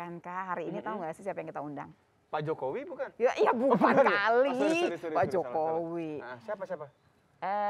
PMK. Hari ini tahu nggak sih siapa yang kita undang? Pak Jokowi bukan? Ya, iya bukan kali. Sorry, Pak salah. Jokowi. Nah, siapa?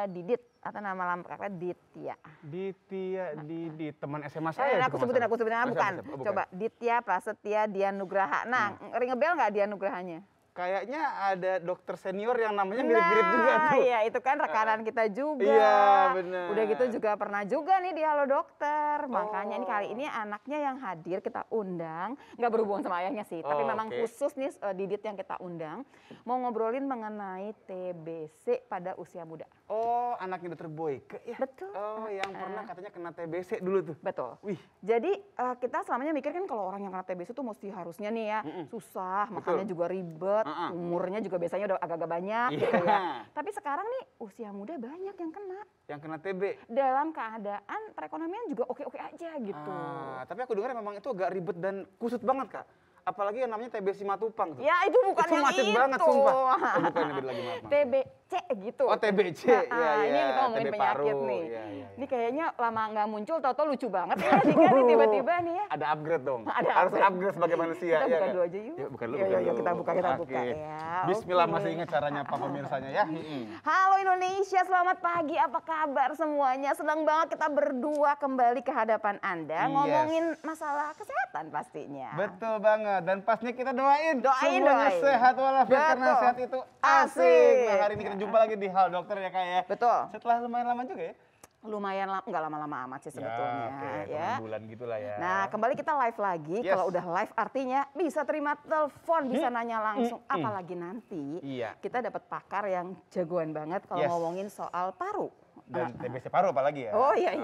Didit atau nama lengkapnya Ditya. Ditya, teman SMA saya. Aku sebutin bukan. Siapa? Coba Ditya Prasetya Dianugraha. Nah, ring a bell nggak Dianugrahanya? Kayaknya ada dokter senior yang namanya mirip-mirip juga tuh. Iya, itu kan rekanan kita juga. Iya, benar. Udah gitu juga pernah juga nih di Halo Dokter. Makanya ini kali ini anaknya yang hadir kita undang. Nggak berhubungan sama ayahnya sih, tapi memang khusus nih Didit yang kita undang. Mau ngobrolin mengenai TBC pada usia muda. Oh, anaknya Dokter Boyke ya? Betul. Oh, yang pernah katanya kena TBC dulu tuh. Betul. Wih. Jadi kita selamanya mikir kan kalau orang yang kena TBC tuh mesti harusnya nih ya susah, makannya juga ribet. Umurnya juga biasanya udah agak-agak banyak gitu ya. Tapi sekarang nih usia muda banyak yang kena. Yang kena TB. Dalam keadaan perekonomian juga oke-oke aja gitu. Tapi aku dengar memang itu agak ribet dan kusut banget, Kak. Apalagi yang namanya TB Simatupang tuh. Ya itu bukan itu yang macet itu. banget sumpah. Oh, bukan beda lagi maaf. TBC gitu. Oh TBC, Ini yang kita ngomongin TB penyakit paru. nih. Ya. Ini kayaknya lama nggak muncul, tau-tau lucu banget ya Dika nih tiba-tiba nih ya. Ada upgrade dong. Harus upgrade sebagai manusia. Kita buka kan? dulu aja yuk. Yuk buka dulu. Yuk, kita buka ya. Bismillah, masih ingat caranya Pak pemirsanya ya. Halo Indonesia, selamat pagi. Apa kabar semuanya? Senang banget kita berdua kembali ke hadapan Anda ngomongin masalah kesehatan pastinya. Betul banget. Dan pastinya kita doain semuanya doain. sehat walafiat karena sehat itu asik. Nah, hari ini kita jumpa lagi di Hal Dokter ya Kak ya. Betul. Setelah lumayan lama juga ya. Lumayan nggak lama-lama amat sih sebetulnya ya. Bulan gitulah ya. Nah, kembali kita live lagi. Kalau udah live artinya bisa terima telepon, bisa nanya langsung. Apalagi nanti kita dapat pakar yang jagoan banget kalau ngomongin soal paru. Dan TBC paru apalagi ya. Oh iya.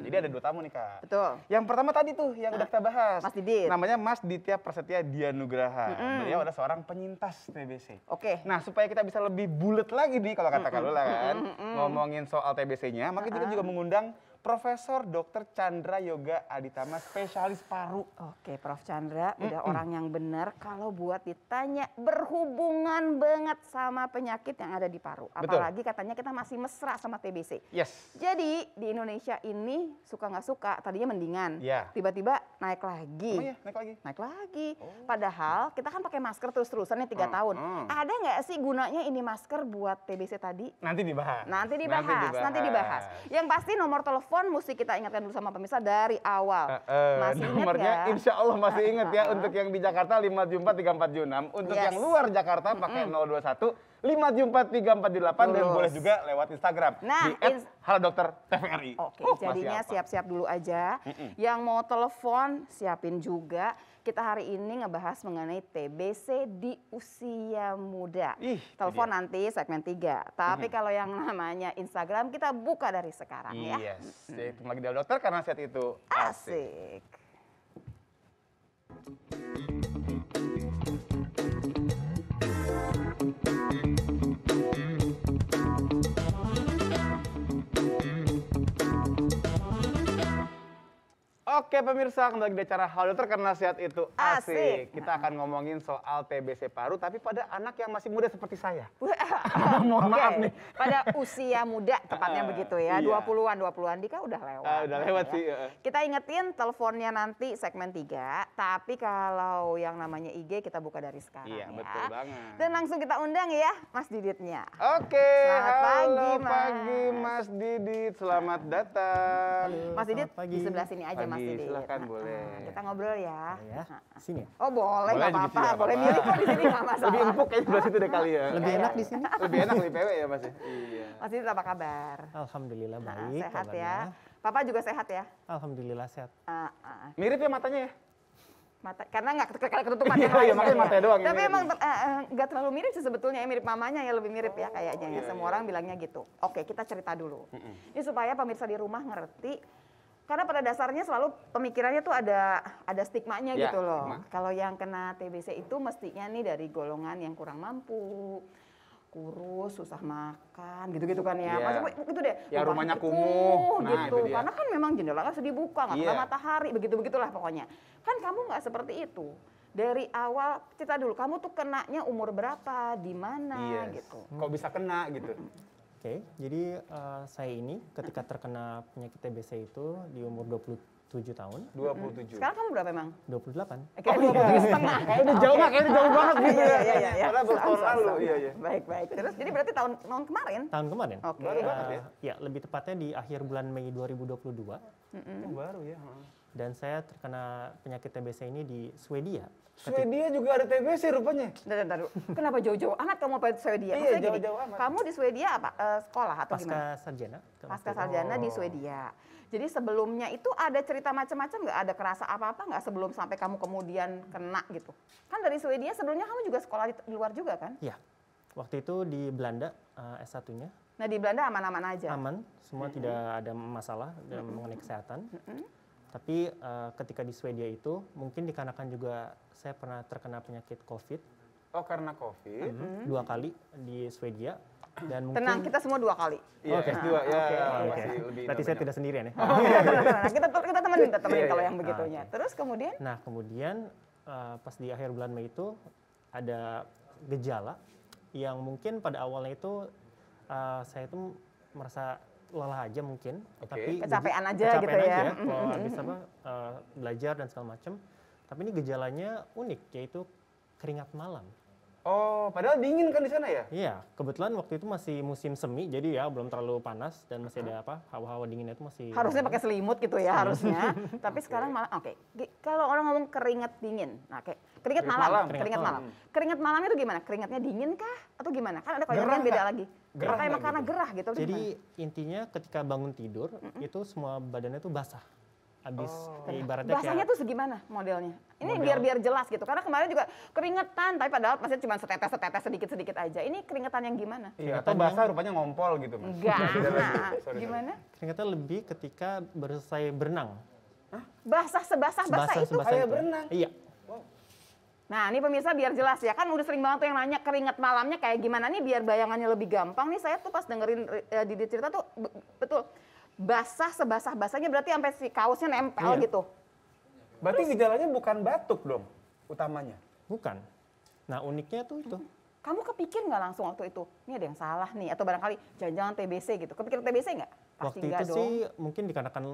Jadi ada 2 tamu nih Kak. Betul. Yang pertama tadi tuh yang udah kita bahas. Mas Didit. Namanya Mas Ditya Prasetya Dianugraha. Beliau adalah seorang penyintas TBC. Oke. Nah supaya kita bisa lebih bulat lagi nih kalau kata Kalula kan. Ngomongin soal TBC-nya. Maka kita juga mengundang Profesor Dr. Chandra Yoga Aditama, spesialis paru. Oke, Prof. Chandra udah orang yang benar kalau buat ditanya berhubungan banget sama penyakit yang ada di paru. Apalagi katanya kita masih mesra sama TBC. Yes. Jadi di Indonesia ini suka nggak suka, tadinya mendingan. Tiba-tiba naik lagi. Oh iya, naik lagi. Padahal kita kan pakai masker terus-terusan nih 3 tahun. Ada nggak sih gunanya ini masker buat TBC tadi? Nanti dibahas. Nanti dibahas. Yang pasti nomor telepon mesti kita ingatkan dulu sama pemirsa dari awal. Masih ingat nomornya ya? insya Allah masih ingat ya. Untuk yang di Jakarta 5743476. Untuk yang luar Jakarta pakai 021 5743478 dan boleh juga lewat Instagram di @halodokter_tvri. Oke, jadinya siap-siap dulu aja. Yang mau telepon siapin juga. Kita hari ini ngebahas mengenai TBC di usia muda. Telepon nanti segmen 3. Tapi kalau yang namanya Instagram kita buka dari sekarang ya. Itu lagi dari dokter karena saat itu asik. Oke pemirsa, kembali di acara Hal Dokter karena sehat itu asik. Kita akan ngomongin soal TBC paru, tapi pada anak yang masih muda seperti saya. Mohon maaf nih. Pada usia muda, tepatnya begitu ya. 20-an Dika udah lewat. Udah lewat sih. Kita ingetin teleponnya nanti segmen 3, tapi kalau yang namanya IG kita buka dari sekarang ya. Betul banget. Dan langsung kita undang ya Mas Diditnya. Oke, selamat pagi Mas Didit, selamat datang. Mas Didit di sebelah sini aja Mas Didit. Silahkan boleh. Kita ngobrol ya. Sini. Oh boleh, nggak apa-apa. Boleh milih kok di sini nggak masalah. Lebih empuk kayaknya sebelah situ deh kali ya. Lebih enak di sini. Lebih enak, lebih pewe ya Mas. Iya. Mas Didit apa kabar? Alhamdulillah baik. Sehat ya. Papa juga sehat ya? Alhamdulillah sehat. Mirip ya matanya ya? Karena nggak ketutupan ya. Iya, makanya matanya doang. Tapi emang nggak terlalu mirip sih sebetulnya. Mirip mamanya ya, lebih mirip ya kayaknya. Semua orang bilangnya gitu. Oke, kita cerita dulu. Ini supaya pemirsa di rumah ngerti. Karena pada dasarnya selalu pemikirannya tuh ada stigmanya gitu loh. Kalau yang kena TBC itu mestinya nih dari golongan yang kurang mampu, kurus, susah makan, gitu-gitu kan ya. Maksudnya itu deh. Ya rumahnya kumuh. Nah, gitu. Karena kan memang jendelanya harus dibuka, nggak kena matahari, begitu-begitulah pokoknya. Kan kamu nggak seperti itu. Dari awal cerita dulu, kamu tuh kenanya umur berapa, di mana gitu. Kok bisa kena gitu? Oke, jadi saya ini ketika terkena penyakit TBC itu di umur 7 tahun. 27. Sekarang kamu berapa emang? 28. Kayak 27,5. Udah jauh nggak? Kayaknya jauh banget gitu ya. Iya. Padahal baru tahun lalu. Iya. Baik. Terus jadi berarti tahun kemarin? Tahun kemarin. Oke. Baru banget ya? Ya, lebih tepatnya di akhir bulan Mei 2022. Oh, baru ya. Dan saya terkena penyakit TBC ini di Swedia. Swedia juga ada TBC rupanya. Bentar dulu. Kenapa jauh-jauh amat kamu ke Swedia? Iya, Maksudnya gini, jauh-jauh amat. Kamu di Swedia apa? Sekolah atau Pasca gimana? sarjana. Pasca sarjana di Swedia. Jadi sebelumnya itu ada cerita macam-macam nggak? Ada kerasa apa-apa nggak sebelum sampai kamu kemudian kena gitu? Kan dari Swedia sebelumnya kamu juga sekolah di luar juga kan? Iya. Waktu itu di Belanda S1-nya. Nah di Belanda aman-aman aja? Aman, semua tidak ada masalah mengenai kesehatan. Tapi ketika di Swedia itu, mungkin dikarenakan juga saya pernah terkena penyakit COVID. Oh, karena COVID. 2 kali di Swedia. Dan mungkin, Tenang, kita semua 2 kali. Iya, Oke. S2 ya. Oke. Masih lebih. Berarti saya tidak sendirian ya. Nah, kita temenin Iya, kalau iya. yang begitunya. Terus kemudian? Nah, kemudian pas di akhir bulan Mei itu ada gejala yang mungkin pada awalnya itu saya itu merasa lelah aja mungkin, tapi Kecapean aja gitu ya. Kalau habis belajar dan segala macam. Tapi ini gejalanya unik, yaitu keringat malam. Oh, padahal dingin kan di sana ya? Iya, kebetulan waktu itu masih musim semi, jadi ya belum terlalu panas dan masih ada hawa-hawa dinginnya itu masih. Harusnya pakai selimut gitu ya harusnya. Tapi sekarang malah kalau orang ngomong keringat dingin, nah kayak keringat malam. Keringat malam itu gimana? Keringatnya dingin kah atau gimana? Kan ada kalau yang beda lagi. Gerah Kayak nggak karena gitu? gerah gitu. atau Jadi gimana? intinya ketika bangun tidur itu semua badannya tuh basah. Habis ibaratnya Basahnya kayak tuh segimana modelnya? Ini biar jelas gitu. Karena kemarin juga keringetan, tapi padahal masih cuma setetes sedikit aja. Ini keringetan yang gimana? Iya, atau basah rupanya ngompol gitu, Mas. Enggak. Beda lagi. Nah, Sorry. gimana? keringatnya lebih ketika selesai berenang. Basah sebasah-basah itu. Sebasah kayak itu. berenang. Iya. Nah, ini pemirsa biar jelas ya. Kan udah sering banget tuh yang nanya keringat malamnya kayak gimana nih biar bayangannya lebih gampang nih. Saya tuh pas dengerin Didi cerita tuh betul. Basah sebasah-basahnya berarti sampai si kaosnya nempel Iya. gitu. Berarti gejalanya bukan batuk dong utamanya. Bukan. Nah, uniknya tuh itu. Kamu kepikir nggak langsung waktu itu? Ini ada yang salah nih atau barangkali jangan-jangan TBC gitu. Kepikir TBC nggak? Pasti Waktu nggak itu dong. sih mungkin dikarenakan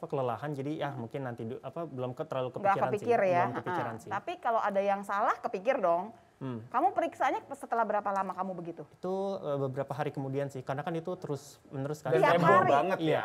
kelelahan, jadi ya mungkin nanti belum terlalu Nggak kepikiran kepikir sih. ya. Belum kepikiran sih. Tapi kalau ada yang salah kepikir dong. Kamu periksanya setelah berapa lama kamu begitu? Itu beberapa hari kemudian sih, karena kan itu terus menerus kan. Dan Tiap heboh hari. banget Iya. ya.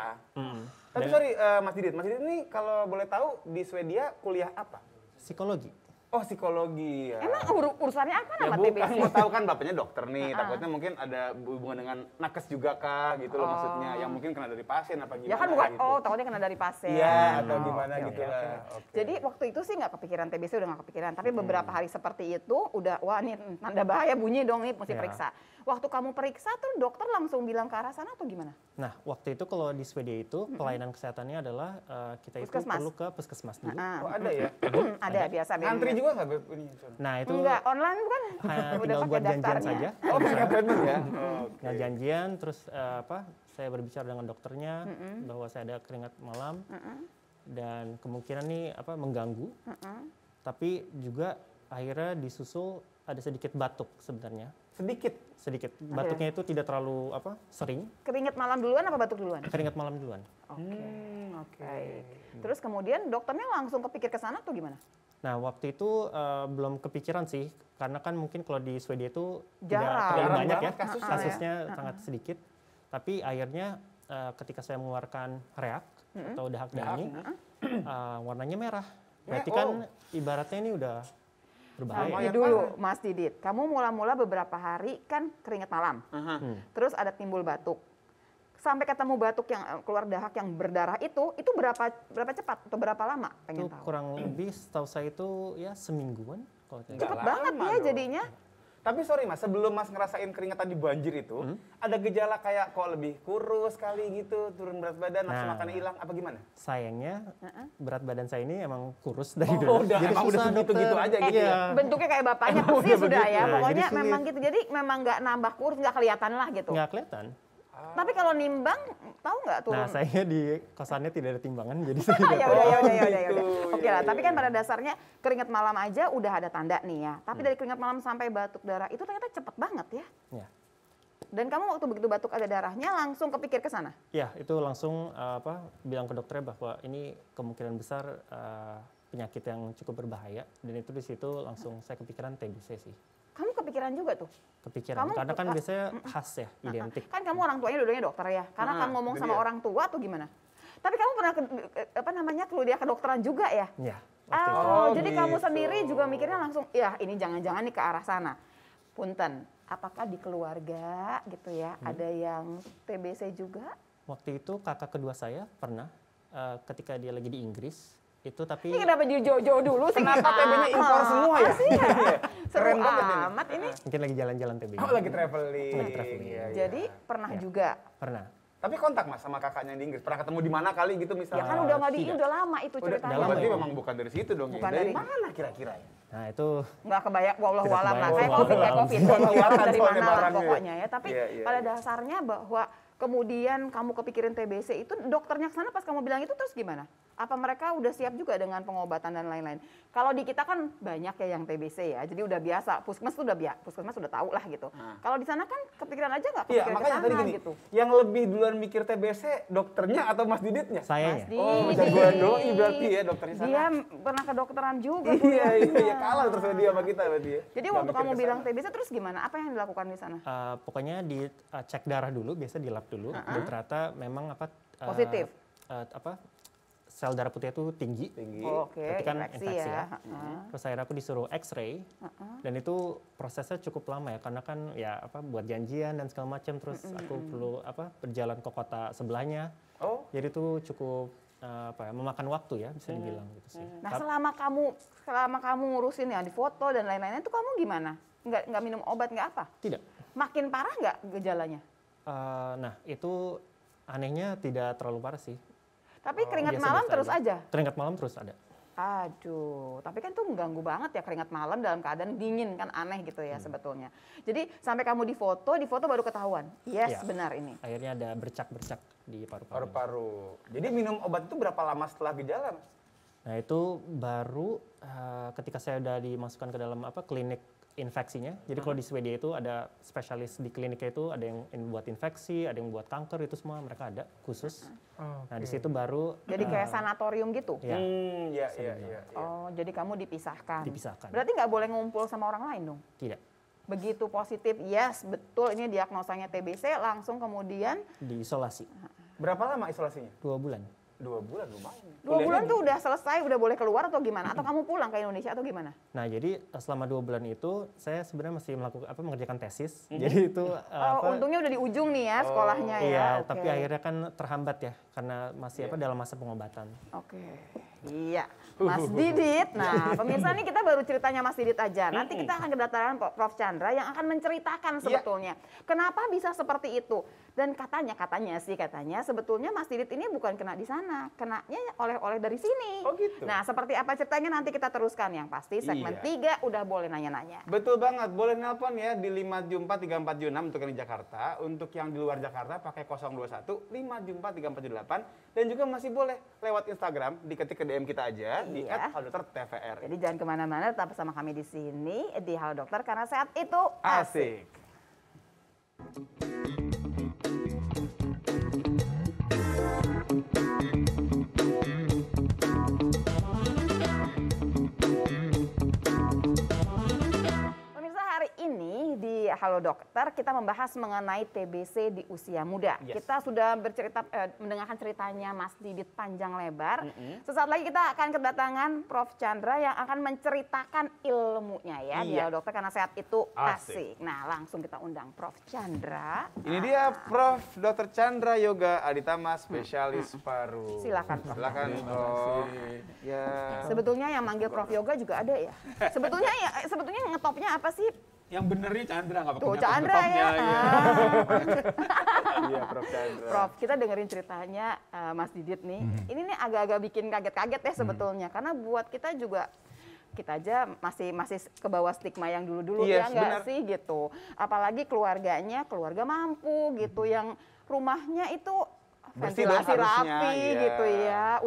Tapi sorry Mas Didit ini kalau boleh tahu di Swedia kuliah apa? Psikologi. Oh, psikologi ya. Emang urusannya apa Ya nama bukan, TBC? mau tahu kan bapaknya dokter nih, takutnya mungkin ada hubungan dengan nakes juga kah gitu loh maksudnya, yang mungkin kena dari pasien apa gimana Ya kan bukan, gitu. takutnya kena dari pasien. Iya, atau gimana oke, gitu oke, lah. oke. Oke. Jadi waktu itu sih nggak kepikiran, TBC udah nggak kepikiran. Tapi beberapa hari seperti itu udah, wah ini tanda bahaya bunyi dong nih, mesti Ya. periksa. Waktu kamu periksa tuh dokter langsung bilang ke arah sana atau gimana? Nah, waktu itu kalau di Swedia itu pelayanan kesehatannya adalah kita itu Puskesmas. perlu ke puskesmas dulu. Oh, ada ya? Ada biasa. Ngantri juga nggak ini? Nah, itu Enggak, online bukan? hanya Udah tinggal pakai buat janjian daftarnya. saja. Oh, pakai appointment ya? Nah, janjian terus saya berbicara dengan dokternya bahwa saya ada keringat malam dan kemungkinan nih mengganggu. Tapi juga akhirnya disusul ada sedikit batuk sebenarnya. Sedikit. Batuknya itu tidak terlalu sering. Keringat malam duluan apa batuk duluan? Keringat malam duluan. Oke. Baik. Terus kemudian dokternya langsung kepikir ke sana atau gimana? Nah, waktu itu belum kepikiran sih, karena kan mungkin kalau di Swedia itu tidak Jarang. terlalu Jarang banyak ya, banget kasusnya sangat sedikit. Tapi akhirnya ketika saya mengeluarkan reak atau dahak dani, warnanya merah. Berarti kan ibaratnya ini udah berbahaya. Ini dulu Mas Didit, kamu mula-mula beberapa hari kan keringat malam. Terus ada timbul batuk. Sampai ketemu batuk yang keluar dahak yang berdarah itu berapa cepat atau berapa lama? Pengen Itu tahu. kurang lebih setahu saya itu ya semingguan kalau tidak Cepet salah. banget lama ya dong. jadinya. Tapi sorry Mas, sebelum Mas ngerasain keringetan di banjir itu, ada gejala kayak kok lebih kurus kali gitu, turun berat badan, nafsu Nah. makannya hilang, apa gimana? Sayangnya berat badan saya ini emang kurus dari Oh, dulu. udah, emang udah susah, segitu-gitu dokter. aja gitu ya? Bentuknya kayak bapaknya pasti sudah ya. begitu. Pokoknya Jadi sulit. memang gitu. Jadi memang nggak nambah kurus, nggak kelihatan lah gitu. Nggak kelihatan. Tapi kalau nimbang, tahu nggak turun? Nah, saya di kosannya tidak ada timbangan, jadi saya tidak Ya tahu. udah. gitu. Oke Iya, lah, tapi iya, kan pada dasarnya keringat malam aja udah ada tanda nih ya. Tapi dari keringat malam sampai batuk darah itu ternyata cepet banget ya. Ya. Dan kamu waktu begitu batuk ada darahnya langsung kepikir ke sana? Ya, itu langsung bilang ke dokternya bahwa ini kemungkinan besar penyakit yang cukup berbahaya, dan itu di situ langsung saya kepikiran TBC sih. Kamu kepikiran juga tuh? Kepikiran, karena kan biasanya khas ya, identik. Kan kamu orang tuanya dua-duanya dokter ya, karena kan ngomong sama orang tua atau gimana? Tapi kamu pernah kuliah kedokteran juga ya? Iya. Jadi kamu sendiri juga mikirnya langsung, ya ini jangan-jangan nih ke arah sana. Punten, apakah di keluarga gitu ya, ada yang TBC juga? Waktu itu kakak kedua saya pernah, ketika dia lagi di Inggris, itu tapi... Ini kenapa jauh-jauh dulu sih? Kenapa TB-nya impor semua ya? Seru amat ini. Mungkin lagi jalan-jalan TB. Oh, lagi traveling. Lagi traveling. Jadi pernah juga? Pernah. Tapi kontak Mas sama kakaknya di Inggris? Pernah ketemu di mana kali gitu misalnya? Ya kan udah nggak udah lama itu ceritanya. Berarti memang bukan dari situ dong. Bukan dari mana kira-kira ya? Nah itu nggak kebayang, wallahualam lah. Kayak COVID, dari mana lah pokoknya ya. Tapi pada dasarnya bahwa kemudian kamu kepikirin TBC itu dokternya kesana pas kamu bilang itu terus gimana? Apa mereka udah siap juga dengan pengobatan dan lain-lain? Kalau di kita kan banyak ya yang TBC ya, jadi udah biasa. Puskesmas sudah tahu lah gitu. Kalau di sana kan kepikiran aja nggak kepikiran makanya kesana tadi gini, gitu. Yang lebih duluan mikir TBC dokternya atau Mas Diditnya? Sayanya. Oh, jagoan doi berarti ya dokternya sana. Dia pernah kedokteran juga. Iya, kalah terus dia sama kita berarti ya. Jadi waktu kamu bilang TBC terus gimana? Apa yang dilakukan di sana? Pokoknya cek darah dulu, biasa di lab dulu. Dan ternyata memang positif. Sel darah putih itu tinggi. Berarti kan infeksi ya. Terus akhirnya aku disuruh X-ray. Dan itu prosesnya cukup lama ya, karena kan ya buat janjian dan segala macam. Terus aku perlu berjalan ke kota sebelahnya. Jadi itu cukup memakan waktu ya, bisa dibilang gitu sih. Nah, selama kamu ngurusin ya di foto dan lain-lainnya itu kamu gimana? Nggak minum obat, nggak apa? Tidak. Makin parah nggak gejalanya? Nah, itu anehnya tidak terlalu parah sih. Tapi keringat malam terus aja? Keringat malam terus ada. Aduh, tapi kan tuh mengganggu banget ya keringat malam dalam keadaan dingin, kan aneh gitu ya sebetulnya. Jadi sampai kamu di foto baru ketahuan. Yes, benar ini. Akhirnya ada bercak-bercak di paru-paru. Paru-paru. Jadi minum obat itu berapa lama setelah gejala, Mas? Nah, itu baru ketika saya udah dimasukkan ke dalam klinik infeksinya. Jadi kalau di Swedia itu ada spesialis di kliniknya, itu ada yang buat infeksi, ada yang buat kanker, itu semua mereka ada khusus. Nah, di situ baru jadi kayak sanatorium gitu. Ya. Iya. Oh, jadi kamu dipisahkan. Dipisahkan. Berarti nggak boleh ngumpul sama orang lain dong? Tidak. Begitu positif, yes, betul ini diagnosanya TBC, langsung kemudian diisolasi. Berapa lama isolasinya? 2 bulan. 2 bulan lumayan. 2 bulan tuh udah selesai, udah boleh keluar atau gimana? Atau kamu pulang ke Indonesia atau gimana? Nah, jadi selama 2 bulan itu saya sebenarnya masih mengerjakan tesis. Jadi itu untungnya udah di ujung nih ya sekolahnya ya. Iya, tapi akhirnya kan terhambat ya karena masih dalam masa pengobatan. Iya. Mas Didit. Nah, pemirsa nih kita baru ceritanya Mas Didit aja. Nanti kita akan kedatangan Prof Chandra yang akan menceritakan sebetulnya kenapa bisa seperti itu. Dan katanya sebetulnya Mas Didit ini bukan kena di sana, kenanya oleh dari sini. Oh gitu. Nah, seperti apa ceritanya nanti kita teruskan. Yang pasti segmen 3 udah boleh nanya-nanya. Betul banget, boleh nelpon ya di 5743476 untuk yang di Jakarta. Untuk yang di luar Jakarta pakai 021 5743478 dan juga masih boleh lewat Instagram, diketik ke DM kita aja di @halodokter_tvri. Jadi jangan kemana-mana, tetap bersama kami di sini di Halo Dokter karena sehat itu asik. Pemirsa, hari ini di Halo Dokter kita membahas mengenai TBC di usia muda. Kita sudah mendengarkan ceritanya Mas Didit panjang lebar. Sesaat lagi kita akan kedatangan Prof Chandra yang akan menceritakan ilmunya ya di Halo Dokter karena sehat itu asik. Nah, langsung kita undang Prof Chandra. Ini dia Prof Dr. Chandra Yoga Aditama, spesialis paru. Silakan Prof. Silakan Prof. Ya. Sebetulnya yang manggil Prof Yoga juga ada ya. Sebetulnya ngetopnya apa sih? Yang benernya Chandra, nggak pakai Chandra ya. Iya, Prof Chandra. Prof, kita dengerin ceritanya Mas Didit nih. Ini nih agak-agak bikin kaget-kaget ya sebetulnya. Karena buat kita juga, kita aja masih ke bawah stigma yang dulu-dulu ya nggak sih gitu. Apalagi keluarga mampu gitu, yang rumahnya itu ventilasi rapi gitu ya,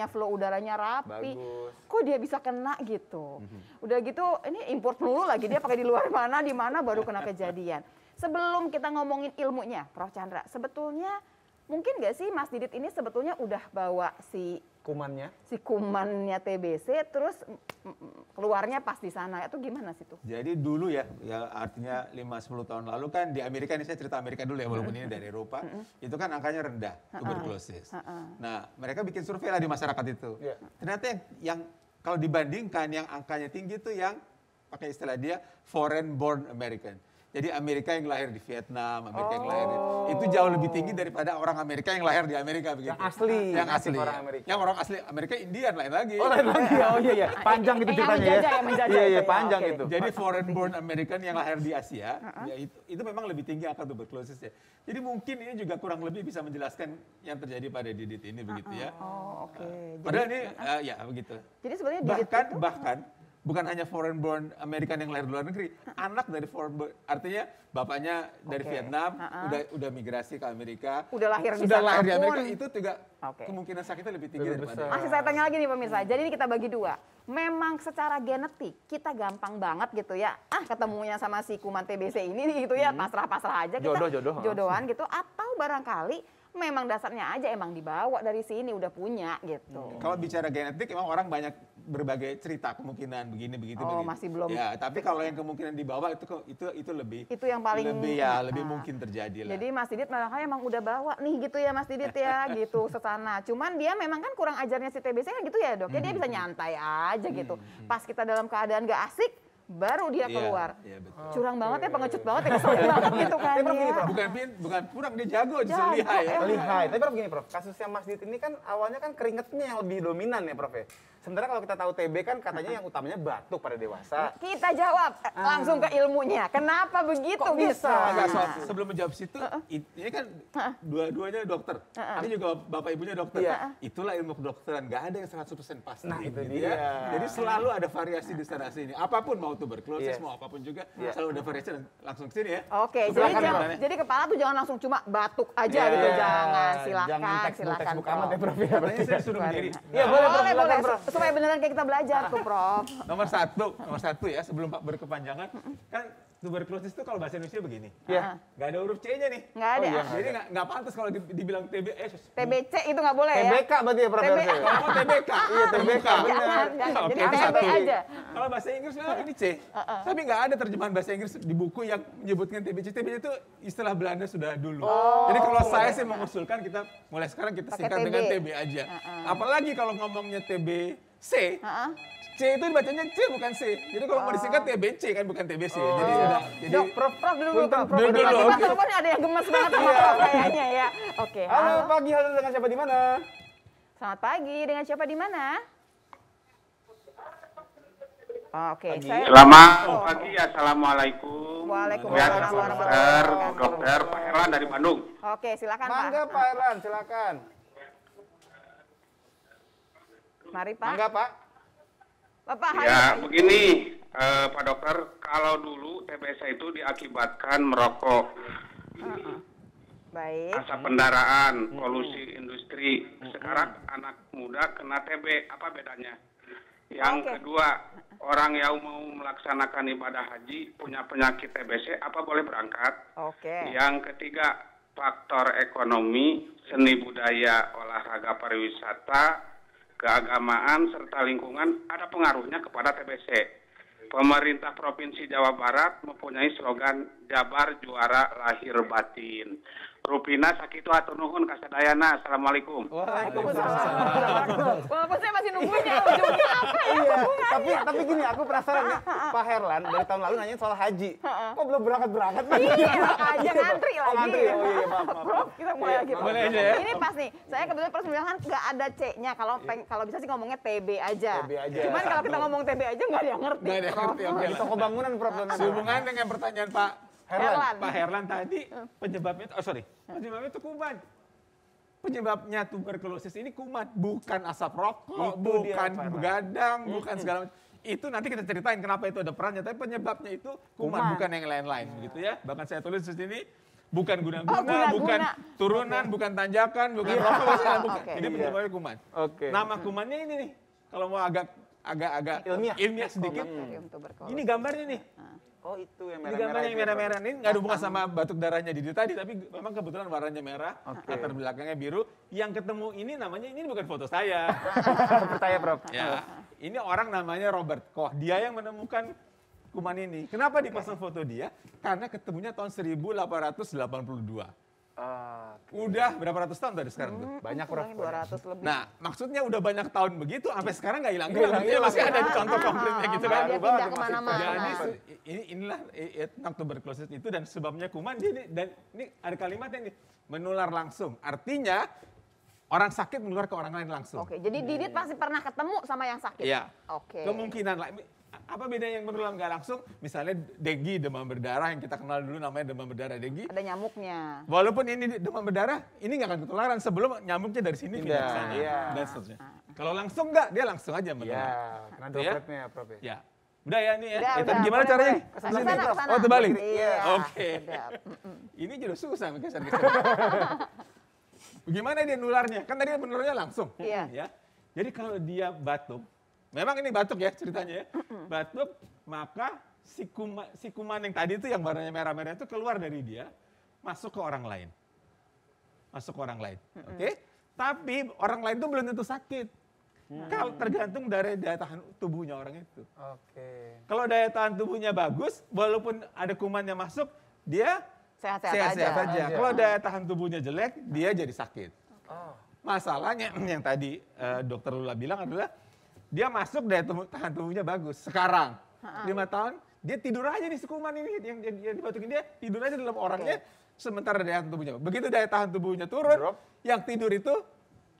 flow udaranya rapi. Bagus. Kok dia bisa kena gitu? Udah gitu ini import melulu lagi, dia pakai di luar mana, di mana baru kena kejadian. Sebelum kita ngomongin ilmunya, Prof. Chandra, sebetulnya mungkin nggak sih Mas Didit ini sebetulnya udah bawa si Kumannya? kumannya TBC, terus keluarnya pas di sana, itu gimana sih tuh? Jadi dulu ya artinya 5-10 tahun lalu kan di Amerika, ini saya cerita Amerika dulu ya, walaupun ini dari Eropa, itu kan angkanya rendah, tuberkulosis. Nah, mereka bikin survei lah di masyarakat itu. Iya. Ternyata yang kalau dibandingkan yang angkanya tinggi itu yang pakai istilah dia foreign born American. Jadi Amerika yang lahir di Vietnam, Amerika yang lahir itu jauh lebih tinggi daripada orang Amerika yang lahir di Amerika begitu. Yang asli. Yang asli. Orang Ya. Amerika. Yang orang asli Amerika Indian lain lagi. Oh, lain lagi. Oh iya. Panjang gitu Yang ceritanya menjajah, ya. yang menjajah Iya, itu ya, panjang oke. itu. Jadi foreign born American yang lahir di Asia, ya itu memang lebih tinggi angka tuberkulosis ya. Jadi mungkin ini juga kurang lebih bisa menjelaskan yang terjadi pada Didit ini begitu ya. Oh, oke. Padahal ini ya begitu. Jadi sebenarnya Didit itu Bahkan bukan hanya foreign born American yang lahir di luar negeri, anak dari foreign born, artinya bapaknya dari Oke. Vietnam udah migrasi ke Amerika, Udah lahir di sudah sana lahir di pun. Amerika, itu juga Oke. kemungkinan sakitnya lebih tinggi Lebih daripada. besar. Masih saya tanya lagi nih pemirsa, jadi ini kita bagi dua. Memang secara genetik kita gampang banget gitu ya, ketemunya sama si kuman TBC ini nih gitu ya, pasrah-pasrah aja kita Jodoh. jodohan gitu, atau barangkali memang dasarnya aja emang dibawa dari sini udah punya gitu. Kalau bicara genetik, emang orang banyak berbagai cerita kemungkinan begini begitu. Oh, masih belum. Ya, tapi kalau yang kemungkinan di bawah itu lebih. Itu yang paling lebih mungkin terjadi lah. Jadi Mas Didit malah emang udah bawa nih gitu ya Mas Didit ya gitu sesana. Cuman dia memang kan kurang ajarnya si TBC kan gitu ya Dok. Ya dia bisa nyantai aja gitu. Pas kita dalam keadaan gak asik baru dia keluar. Iya, betul. Curang banget ya, pengecut banget ya, kesel banget gitu kan ya. Bukan kurang, dia jago, justru Jago, lihai ya. Lihai. Tapi Prof gini Prof, kasusnya Mas Didit ini kan awalnya kan keringetnya yang lebih dominan ya Prof ya. Sementara kalau kita tahu TB kan katanya yang utamanya batuk pada dewasa. Kita jawab langsung ke ilmunya. Kenapa begitu Kok bisa? Enggak, sebelum menjawab situ, ini kan dua-duanya dokter. Ini juga bapak ibunya dokter. Iya. Itulah ilmu kedokteran, nggak ada yang 100% pasti. Nah, itu gitu dia. ya. Jadi selalu ada variasi di sana sini. Apapun mau tuberkulosis, Iya. mau apapun juga, selalu ada variasi dan langsung ke sini ya. Oke, Silakan, jadi kepala tuh jangan langsung cuma batuk aja Iya. gitu, jangan. Jangan Silakan, silakan. textbook amat ya Prof. Prof ya. Katanya saya suruh berdiri. Iya boleh Prof, Boleh, silakan boleh. Prof. Supaya beneran kayak kita belajar tuh, Prof. Nomor satu ya, sebelum Pak berkepanjangan, kan tuberkulosis itu kalau bahasa Indonesia begini. Iya. Nggak ada huruf C-nya nih. Nggak ada. iya. Jadi nggak pantas kalau dibilang TBC itu nggak boleh ya? TBK berarti ya Prof. TBK. harusnya. Oh, TBK. Iya, TBK, benar. Jangan. Oke, Jadi itu TB satu. aja. Kalau bahasa Inggris memang ini C. Tapi nggak ada terjemahan bahasa Inggris di buku yang menyebutkan TBC. TBC itu istilah Belanda sudah dulu. Jadi kalau saya sih mengusulkan kita mulai sekarang kita Pakai singkat TB. dengan TB aja. Apalagi kalau ngomongnya TBC, C itu dibacanya C bukan C. Jadi kalau mau disingkat TBC kan bukan TBC. Jadi udah. Jadi Dok, Prof dulu, Prof. Dulu, Tiba-tiba oke. teleponnya ada yang gemes banget sama Prof kayaknya ya. Oke, Halo pagi, halo dengan siapa di mana? Selamat pagi, dengan siapa di mana? Oke, Pagi. saya Selamat pagi, assalamualaikum. Waalaikumsalam Ya, warahmatullahi dokter, wabarakatuh. dokter Pak Herlan dari Bandung. Oke, silakan Mangga Pak. Pak Erlan, silakan. Mari Pak. Mangga Pak. Bapak, Ya, hayo. begini, Pak Dokter, kalau dulu TBC itu diakibatkan merokok, Baik. asap kendaraan, polusi industri. Sekarang anak muda kena TB, apa bedanya? Yang Oke. kedua, orang yang mau melaksanakan ibadah haji punya penyakit TBC, apa boleh berangkat? Oke. Yang ketiga, faktor ekonomi, seni budaya, olahraga pariwisata, keagamaan, serta lingkungan ada pengaruhnya kepada TBC. Pemerintah Provinsi Jawa Barat mempunyai slogan Jabar Juara Lahir Batin. Rupina sakitu atur nuhun kasadayana. Assalamualaikum. Waalaikumsalam. Walaupun saya masih nungguin ya ujungnya apa ya? Iya, tapi gini aku penasaran nih, Pak Herlan dari tahun lalu nanyain soal haji. Kok belum berangkat-berangkat? Iya, makanya ngantri Oh, lagi. ngantri. Oh iya, maaf. Prof, kita mulai lagi. Prof. Boleh aja ya? Ini pas nih, saya kebetulan persembilan nggak ada C-nya. Kalau bisa sih ngomongnya TB aja. TB aja. Cuman kalau kita ngomong TB aja nggak ada yang ngerti. nggak ada yang Prof. ngerti, oke Di lah. toko bangunan Prof. Sehubungan dengan pertanyaan Pak Herlan. Pak Herlan tadi, penyebabnya itu, penyebabnya itu kuman. Penyebabnya tuberkulosis ini kuman, bukan asap rokok, Itu dia, bukan Pak Herlan. begadang, bukan segala macam. Itu nanti kita ceritain kenapa itu ada perannya, tapi penyebabnya itu kuman, bukan yang lain-lain, gitu ya. Bahkan saya tulis di sini, bukan guna-guna, guna-guna. bukan turunan, bukan tanjakan, bukan rokok, bukan. Oke. Jadi penyebabnya kuman. Oke. Nama kumannya ini nih, kalau mau agak Ilmiah. sedikit, Bakterium tuberkulosis. ini gambarnya nih. Oh itu yang Ini merah-merah. gambarnya yang itu ya, Prof? merah-merah ini nggak ada hubungan sama batuk darahnya di dia tadi, tapi memang kebetulan warnanya merah, Oke. latar belakangnya biru. Yang ketemu ini namanya, ini bukan foto saya. Percaya, Prof. Ya, ini orang namanya Robert Koch. Dia yang menemukan kuman ini. Kenapa dipasang foto dia? Karena ketemunya tahun 1882. Udah berapa ratus tahun tadi sekarang tuh? Banyak, Prof. Kurangnya 200 lebih. Nah, maksudnya udah banyak tahun begitu, sampai sekarang nggak hilang-hilang. Dia masih ada contoh konkretnya gitu kan. Dia pindah kemana-mana. Jadi inilah tentang tuberkulosis itu dan sebabnya kuman. Dan ini ada kalimatnya nih, menular langsung. Artinya orang sakit menular ke orang lain langsung. Oke, jadi Didit pasti pernah ketemu sama yang sakit. Iya. Oke. Kemungkinan lah. Apa bedanya yang menular nggak langsung? Misalnya dengue, demam berdarah yang kita kenal dulu namanya demam berdarah dengue. Ada nyamuknya. Walaupun ini demam berdarah, ini nggak akan ketularan sebelum nyamuknya dari sini pindah ke sana. Iya. Dan seterusnya. Kalau langsung nggak, dia langsung aja menular. Iya, karena Gitu ya. dropletnya ya, Prof. Ya. Udah ya nih ya. Udah, Tadi udah, gimana boleh, caranya? boleh. Kesana Kesana, nih? kesana. Oh, terbalik. Iya. Oke. Sedap. Ini juga susah geser-geser. Bagaimana dia nularnya? Kan tadi menularnya langsung. Iya. Ya. Jadi kalau dia batuk, memang ini batuk ya ceritanya ya. Batuk, maka si kuman yang tadi itu yang warnanya merah-merah itu keluar dari dia, masuk ke orang lain. Masuk ke orang lain. Oke? Tapi orang lain itu belum tentu sakit. Kalau tergantung dari daya tahan tubuhnya orang itu. Oke. Kalau daya tahan tubuhnya bagus, walaupun ada kumannya masuk, dia Sehat-sehat sehat-sehat aja. aja. Kalau daya tahan tubuhnya jelek, dia jadi sakit. Oh. Masalahnya yang tadi dokter Lula bilang adalah dia masuk daya tahan tubuhnya bagus. Sekarang 5 tahun dia tidur aja nih si kuman ini yang dibatukin dia tidur aja dalam orangnya sementara daya tahan tubuhnya. Begitu daya tahan tubuhnya turun, Drop. yang tidur itu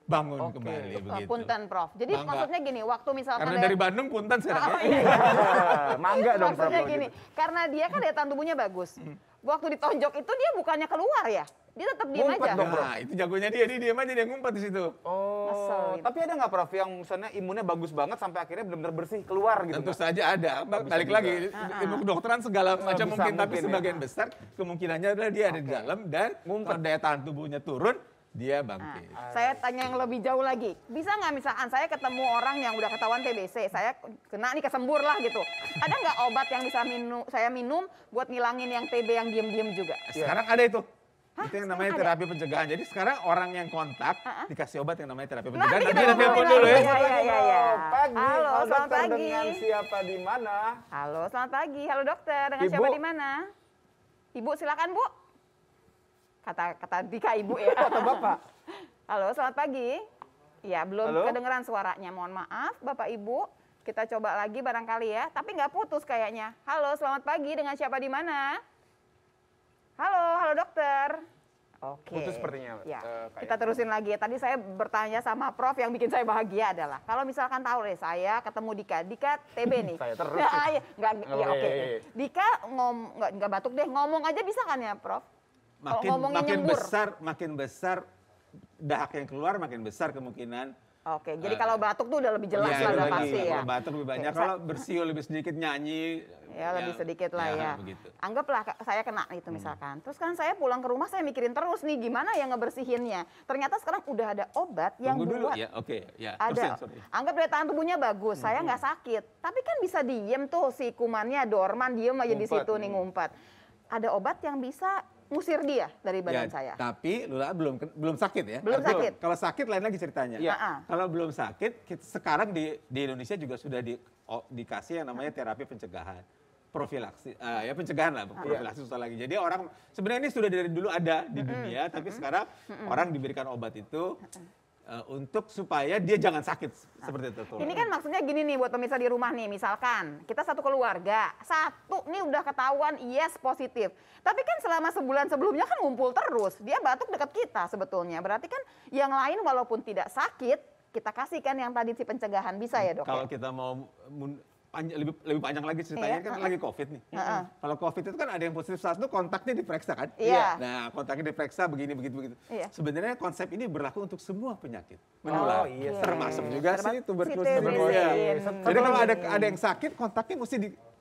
bangun Oke. kembali begitu. Punten, Prof. Jadi Bangga. maksudnya gini, waktu misalkan Karena dari Bandung punten sekarang Oh, ya. iya. Mangga dong, Prof. Maksudnya kalau gini, gitu. karena dia kan daya tahan tubuhnya bagus. Waktu ditonjok itu dia bukannya keluar ya? Dia tetap diam Ngumpet aja. dong, Bro. Nah, itu jagonya dia diam aja dia ngumpet di situ. Oh, Ngeselin. tapi ada nggak, Prof, yang misalnya imunnya bagus banget sampai akhirnya benar-benar bersih keluar gitu? Tentu nggak? saja ada. Balik juga. lagi, ilmu kedokteran segala macam bisa mungkin, tapi mungkin ya. sebagian besar kemungkinannya adalah dia ada di dalam dan Ngumpet. kalau daya tahan tubuhnya turun, dia bangkit. Saya tanya yang lebih jauh lagi. Bisa nggak misalkan saya ketemu orang yang udah ketahuan TBC, saya kena nih kesembur lah gitu. Ada nggak obat yang bisa saya minum buat ngilangin yang TB yang diem-diem juga? Sekarang ada itu. Hah, Itu yang sekarang namanya ada? terapi pencegahan. Jadi sekarang orang yang kontak dikasih obat yang namanya terapi Nah, pencegahan. ini Nanti kita kita telepon ngobrolin dulu ya. lagi. Iya. Pagi, Halo, selamat dokter pagi. dengan siapa di mana? Halo, selamat pagi. Halo dokter, dengan Ibu. siapa di mana? Ibu, silakan Bu. Kata Dika Ibu ya. Kata Bapak. Halo, selamat pagi. Ya, belum Halo? kedengeran suaranya. Mohon maaf, Bapak Ibu. Kita coba lagi barangkali ya, tapi nggak putus kayaknya. Halo, selamat pagi. Dengan siapa di mana? Halo dokter. Oke. Putus sepertinya, Ya, Kak kita terusin lagi ya. Tadi saya bertanya sama Prof yang bikin saya bahagia adalah kalau misalkan tahu deh saya ketemu Dika TB nih. Saya terus Ya, nih. iya, nggak, ya Oke, oke. iya. Dika nggak batuk deh, ngomong aja bisa kan ya, Prof? Kalau ngomongnya Makin nyembur. makin besar dahak yang keluar makin besar kemungkinan. Oke, jadi kalau batuk tuh udah lebih jelas Iya, lah udah lebih- pasti ya. Kalau batuk lebih banyak, Oke, kalau bersiul lebih sedikit nyanyi. Ya lebih sedikit lah ya. Begitu. Anggaplah saya kena itu misalkan. Terus kan saya pulang ke rumah saya mikirin terus nih gimana ya ngebersihinnya. Ternyata sekarang udah ada obat yang Tunggu dulu buat ya, oke. Ya, ada. terusin, sorry. Anggap daya tahan tubuhnya bagus, saya nggak sakit. Tapi kan bisa diem tuh si kumannya dorman diem aja di Ngumpet. situ nih ngumpet. Ada obat yang bisa ngusir dia dari badan Ya, saya. Tapi Lula belum sakit ya. Belum Artinya sakit. Kalau sakit lain lagi ceritanya. Iya. Kalau belum sakit, sekarang di Indonesia juga sudah dikasih yang namanya terapi pencegahan. Profilaksi, ya pencegahan lah, profilaksi susah lagi. Jadi orang, sebenarnya ini sudah dari dulu ada di dunia, tapi sekarang orang diberikan obat itu untuk supaya dia jangan sakit seperti itu. Ini kan maksudnya gini nih buat pemirsa di rumah nih, misalkan kita satu keluarga, satu nih udah ketahuan yes positif. Tapi kan selama sebulan sebelumnya kan ngumpul terus, dia batuk dekat kita sebetulnya. Berarti kan yang lain walaupun tidak sakit, kita kasihkan yang tadi si pencegahan, bisa ya dok? Kalau ya? kita mau lebih panjang lagi ceritanya Iya, kan lagi COVID nih. Kalau COVID itu kan ada yang positif SARS itu kontaknya diperiksa kan? Iya. Nah kontaknya diperiksa begini begitu. Iya. Sebenarnya konsep ini berlaku untuk semua penyakit menular. Oh, iya. Termasuk juga Termasuk si tuberkulosis. si TB. Iya. Iya. Jadi kalau ada yang sakit kontaknya mesti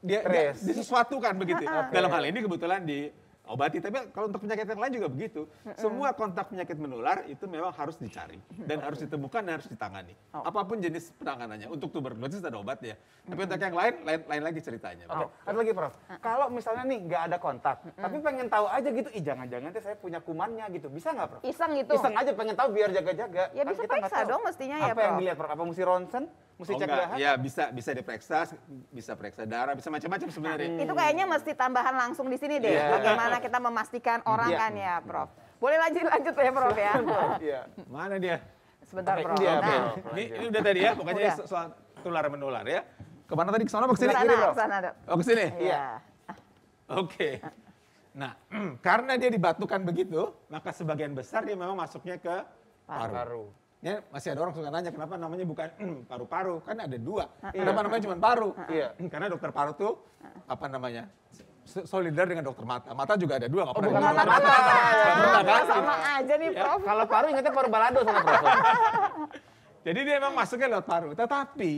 Trace. disesuatukan begitu. Dalam hal ini kebetulan di obati. Tapi kalau untuk penyakit yang lain juga begitu. Semua kontak penyakit menular itu memang harus dicari dan harus ditemukan dan harus ditangani. Apapun jenis penanganannya. Untuk tuberkulosis ada obatnya. Tapi untuk yang lain lagi ceritanya. Oke, ada lagi Prof. Kalau misalnya nih nggak ada kontak, tapi pengen tahu aja gitu, jangan-jangan saya punya kumannya gitu, bisa nggak Prof? Iseng gitu. Iseng aja pengen tahu biar jaga-jaga. Ya Kan bisa kita nggak periksa tahu. dong mestinya ya, Apa yang Prof. dilihat Prof? Apa mesti ronsen? Mesti cek enggak, dahak? ya bisa diperiksa, bisa periksa darah, bisa macam-macam sebenarnya. Itu kayaknya mesti tambahan langsung di sini deh. Iya. Bagaimana kita memastikan orang Iya. kan ya, Prof. Boleh lanjut ya, Prof ya. Iya. Mana dia? Sebentar, Oke, Prof. dia, Nah, Prof. Ini udah tadi ya, pokoknya Udah. soal tular menular ya. Kemana tadi? Kesana apa ke kesini? sana, ke sana, Dok. Oh kesini? Iya. Oke. Nah, karena dia dibatukan begitu, maka sebagian besar dia memang masuknya ke paru. Paru. Ya, masih ada orang suka nanya kenapa namanya bukan paru-paru, kan ada dua. Kenapa namanya cuma paru? Iya. Karena dokter paru tuh apa namanya? Solidar dengan dokter mata. Mata juga ada dua, nggak pernah bukan ada mata. mata. Nggak pernah kan? Sama aja nih, Prof. Kalau paru ingatnya paru balado sama Prof. Jadi dia memang masuknya lewat paru. Tetapi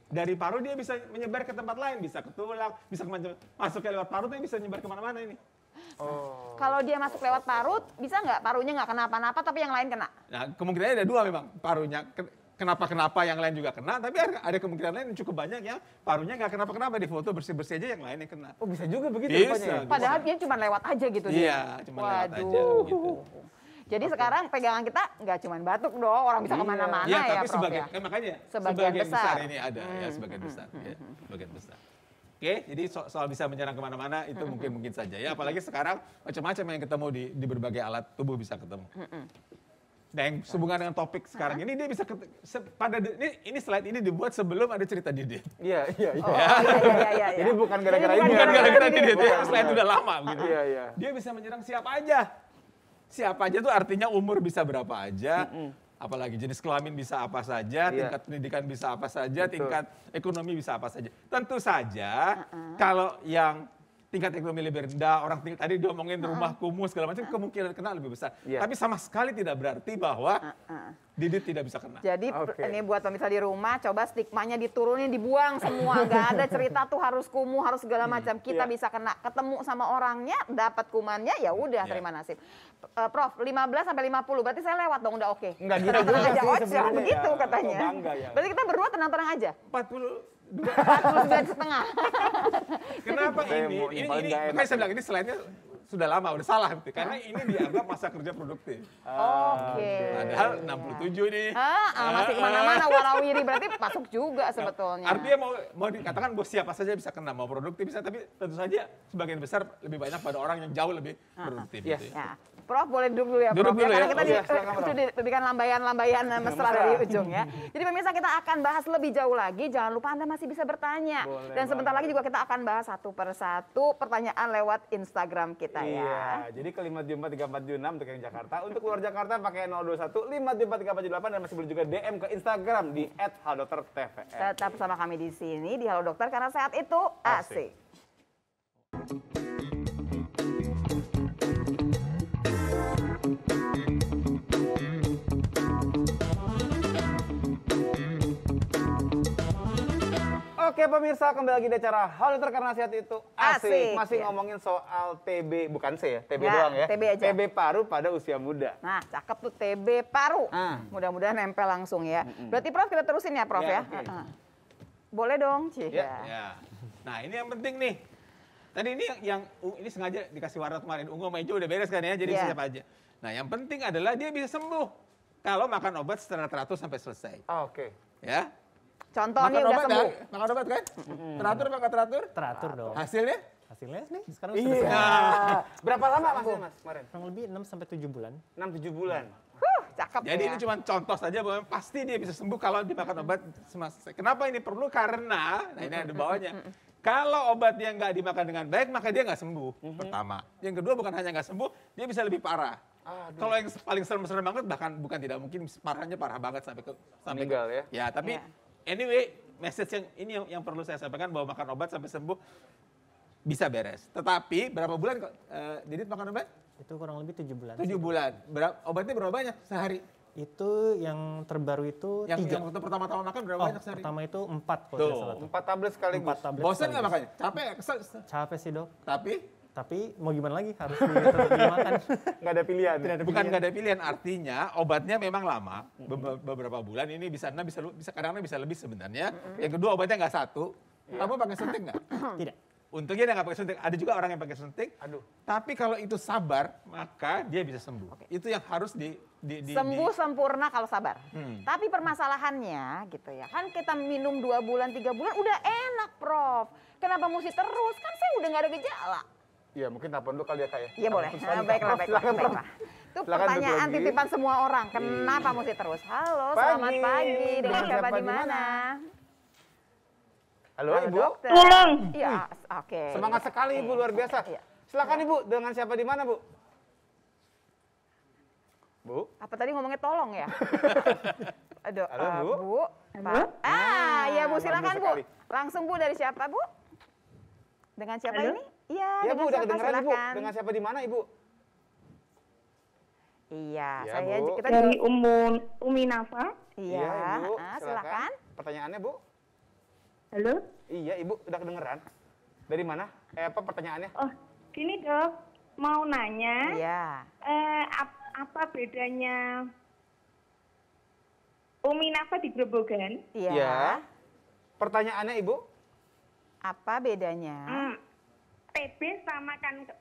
dari paru dia bisa menyebar ke tempat lain, bisa ke tulang, bisa kemana. Masuknya lewat paru tuh bisa menyebar kemana-mana ini. Kalau dia masuk lewat parut, bisa nggak parunya nggak kenapa-napa tapi yang lain kena? Nah, kemungkinannya ada dua memang. Parunya kenapa yang lain juga kena, tapi ada kemungkinan lain yang cukup banyak yang parunya nggak kenapa-kenapa, di foto bersih-bersih aja yang lain yang kena. Oh bisa juga begitu Bisa. rupanya ya? Padahal dia cuma lewat aja gitu dia. Iya, cuma lewat aja gitu. Jadi sekarang pegangan kita nggak cuma batuk dong, orang bisa kemana-mana Iya, ya, tapi Prof sebagian, ya. makanya Sebagian besar. ini ada ya, sebagian besar. Ya, sebagian besar. Oke, jadi soal bisa menyerang kemana-mana itu mungkin saja ya. Apalagi sekarang macam-macam yang ketemu di berbagai alat tubuh bisa ketemu. Dan yang sehubungan dengan topik sekarang ini dia bisa ini slide ini dibuat sebelum ada cerita Didit. Iya. Oh, iya. Jadi bukan gara-gara Jadi ini. bukan Gara-gara Didit. Didit ya, slide udah lama begitu. Iya. Dia bisa menyerang siapa aja. Siapa aja tuh artinya umur bisa berapa aja. Apalagi jenis kelamin bisa apa saja, tingkat pendidikan bisa apa saja, tingkat ekonomi bisa apa saja. Tentu saja kalau yang tingkat ekonomi lebih rendah, orang tadi diomongin rumah kumuh segala macam, kemungkinan kena lebih besar. Tapi sama sekali tidak berarti bahwa Didit tidak bisa kena. Jadi Oke. ini buat pemirsa di rumah, coba stigmanya diturunin, dibuang semua. Gak ada cerita tuh harus kumuh, harus segala macam. Kita bisa kena, ketemu sama orangnya, dapat kumannya, ya udah terima nasib. Prof, 15 sampai 50, berarti saya lewat dong, udah oke. Enggak gitu Tenang-tenang juga aja, sih oh, sebenarnya begitu ya. katanya. Oh, bangga ya. Berarti kita berdua tenang-tenang aja. 42. 49,5. Kenapa Saya ini? mau Ini paling nggak enak makanya saya bilang ini slide-nya sudah lama, udah salah gitu. Karena ini dianggap masa kerja produktif. Oke. Padahal 67 nih. Masih kemana-mana warawiri, berarti masuk juga sebetulnya. Artinya mau dikatakan bahwa siapa saja bisa kena, mau produktif bisa, tapi tentu saja sebagian besar lebih banyak pada orang yang jauh lebih produktif. Iya. Gitu ya. Ya. Prof boleh duduk dulu ya, Duduk Prof. dulu Karena ya. kita Iya, silakan, Prof. diberikan lambaian-lambaian mesra dari ujung ya. Jadi pemirsa kita akan bahas lebih jauh lagi. Jangan lupa Anda masih bisa bertanya. Boleh Dan sebentar banget. lagi juga kita akan bahas satu persatu pertanyaan lewat Instagram kita ya. Iya, jadi ke 5743476 untuk yang Jakarta. Untuk luar Jakarta pakai 021 5743478 dan masih boleh juga DM ke Instagram di @haldoktertvr. Tetap bersama kami di sini di Halo Dokter karena sehat itu asik. Oke pemirsa, kembali lagi di acara Halo Dokter karena sehat itu asik. Asik, Masih ya. ngomongin soal TB, bukan C ya, TB Ya, doang ya. TB aja. TB paru pada usia muda. Nah, cakep tuh TB paru. Mudah-mudahan nempel langsung ya. Berarti Prof kita terusin ya, Prof Ya, ya. oke. Boleh dong, Ci. Ya. Ya. Nah ini yang penting nih. Tadi ini ini sengaja dikasih warna kemarin, ungu sama hijau udah beres kan ya, jadi Iya. bisa siapa aja. Nah yang penting adalah dia bisa sembuh kalau makan obat secara teratur sampai selesai. Oke. Ya. Contohnya udah sembuh. Makan obat kan? Teratur apa nggak teratur? Teratur dong. Hasilnya? Hasilnya nih sekarang Iya. sudah selesai. Berapa lama mas kemarin? Kurang lebih 6 sampai 7 bulan. 6-7 bulan. Cakep Jadi ya. ini cuma contoh saja bahwa pasti dia bisa sembuh kalau dimakan obat semasa. Kenapa ini perlu? Karena, nah ini ada bawahnya. Kalau obat yang nggak dimakan dengan baik, maka dia nggak sembuh. Pertama. Yang kedua bukan hanya nggak sembuh, dia bisa lebih parah. Kalau yang paling serem-serem banget, bahkan bukan tidak mungkin parahnya parah banget sampai Meninggal ya? Ya, tapi Ya. anyway, message yang perlu saya sampaikan bahwa makan obat sampai sembuh bisa beres. Tetapi berapa bulan Didit makan obat? Itu kurang lebih 7 bulan. 7 bulan. Obatnya berapa banyak sehari? Itu yang terbaru itu Yang 3. waktu pertama-tama makan berapa Oh, banyak sehari? pertama itu 4 kalau Tuh. tidak salah tuh. 4 tablet sekaligus. 4 tablet Bosan nggak sekaligus. makanya? Capek, kesel. Capek sih dok. Tapi Tapi mau gimana lagi, harus tetap dimakan. Nggak ada pilihan. Bukan nggak ada pilihan, artinya obatnya memang lama, beberapa bulan ini bisa kadang-kadang bisa lebih sebenarnya. Yang kedua obatnya nggak satu. Kamu pakai suntik nggak? Tidak. Untungnya dia nggak pakai suntik. Ada juga orang yang pakai suntik. Aduh. Tapi kalau itu sabar, maka dia bisa sembuh. Itu yang harus Sembuh sempurna kalau sabar. Tapi permasalahannya gitu ya, kan kita minum 2 bulan, 3 bulan udah enak, Prof. Kenapa mesti terus? Kan saya udah nggak ada gejala. Iya, mungkin telepon dulu kali ya, Kak ya. Iya boleh. Baiklah. Itu pertanyaan titipan semua orang. Kenapa mesti terus? Halo, selamat pagi. Dengan siapa di mana? Halo, Ibu. Dokter. Tolong. Iya, oke. Semangat sekali Ibu, luar biasa. Iya. Silakan Ibu, dengan siapa di mana, Bu? Bu? Apa tadi ngomongnya tolong ya? Aduh, Halo, Bu. Bu. Pak. Iya Bu, silakan Bu. sekali. Langsung Bu, dari siapa Bu? Dengan siapa Halo? ini? Iya, Ya dengan Bu, udah siapa? kedengeran Ibu. Silakan. Dengan siapa di mana Ibu? Iya, Ya, saya Bu. kita Dari juga. Umi Nafa. Iya, Ibu. silakan. Pertanyaannya Bu? Halo. Iya, Ibu udah kedengeran. Dari mana? Apa pertanyaannya? Oh, gini dok, mau nanya, Iya. apa bedanya Umi Nafa di Grobogan? Iya. Pertanyaannya Ibu? Apa bedanya? TB sama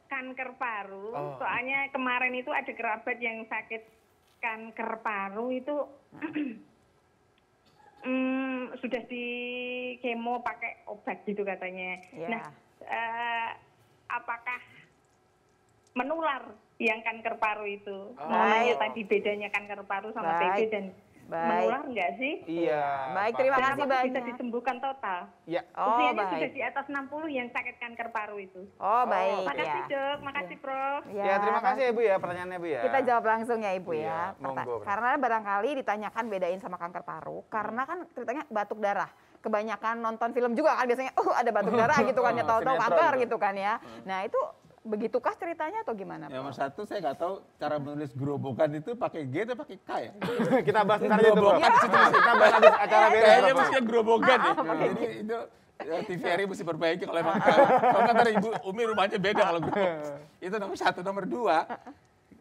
kanker paru. Oh. Soalnya kemarin itu ada kerabat yang sakit kanker paru itu sudah di kemo pakai obat gitu katanya. Iya. Nah, apakah menular yang kanker paru itu? Mau nanya tadi bedanya kanker paru sama TB Baik. dan Baik. menular nggak sih? Iya. Baik, Pak. terima Dan kasih apakah banyak. bisa disembuhkan total? Ya. Oh, Usianya sudah baik. di atas 60 yang sakit kanker paru itu. Oh, baik Makasih ya. dok, makasih Prof. Ya, terima kasih ya Bu ya pertanyaannya Bu ya. Kita jawab langsung ya Ibu Iya, ya. monggo. Karena barangkali ditanyakan bedain sama kanker paru, karena kan ceritanya batuk darah. Kebanyakan nonton film juga kan biasanya, ada batuk darah gitu kan ya, tahu-tahu Sinetron kanker tuh. gitu kan ya. Nah itu begitukah ceritanya atau gimana? Yang nomor Prof? satu saya nggak tahu cara menulis Grobogan itu pakai G atau pakai K ya? Kita bahas ntar aja tuh, Bro. Grobogan situ masih- Kita bahas habis acara beres. Kayaknya Bro. mestinya Grobogan ya. Jadi itu TVRI mesti perbaiki kalau emang K. Kalau ntar Ibu Umi rumahnya beda kalau gitu. Itu nomor satu. Nomor dua,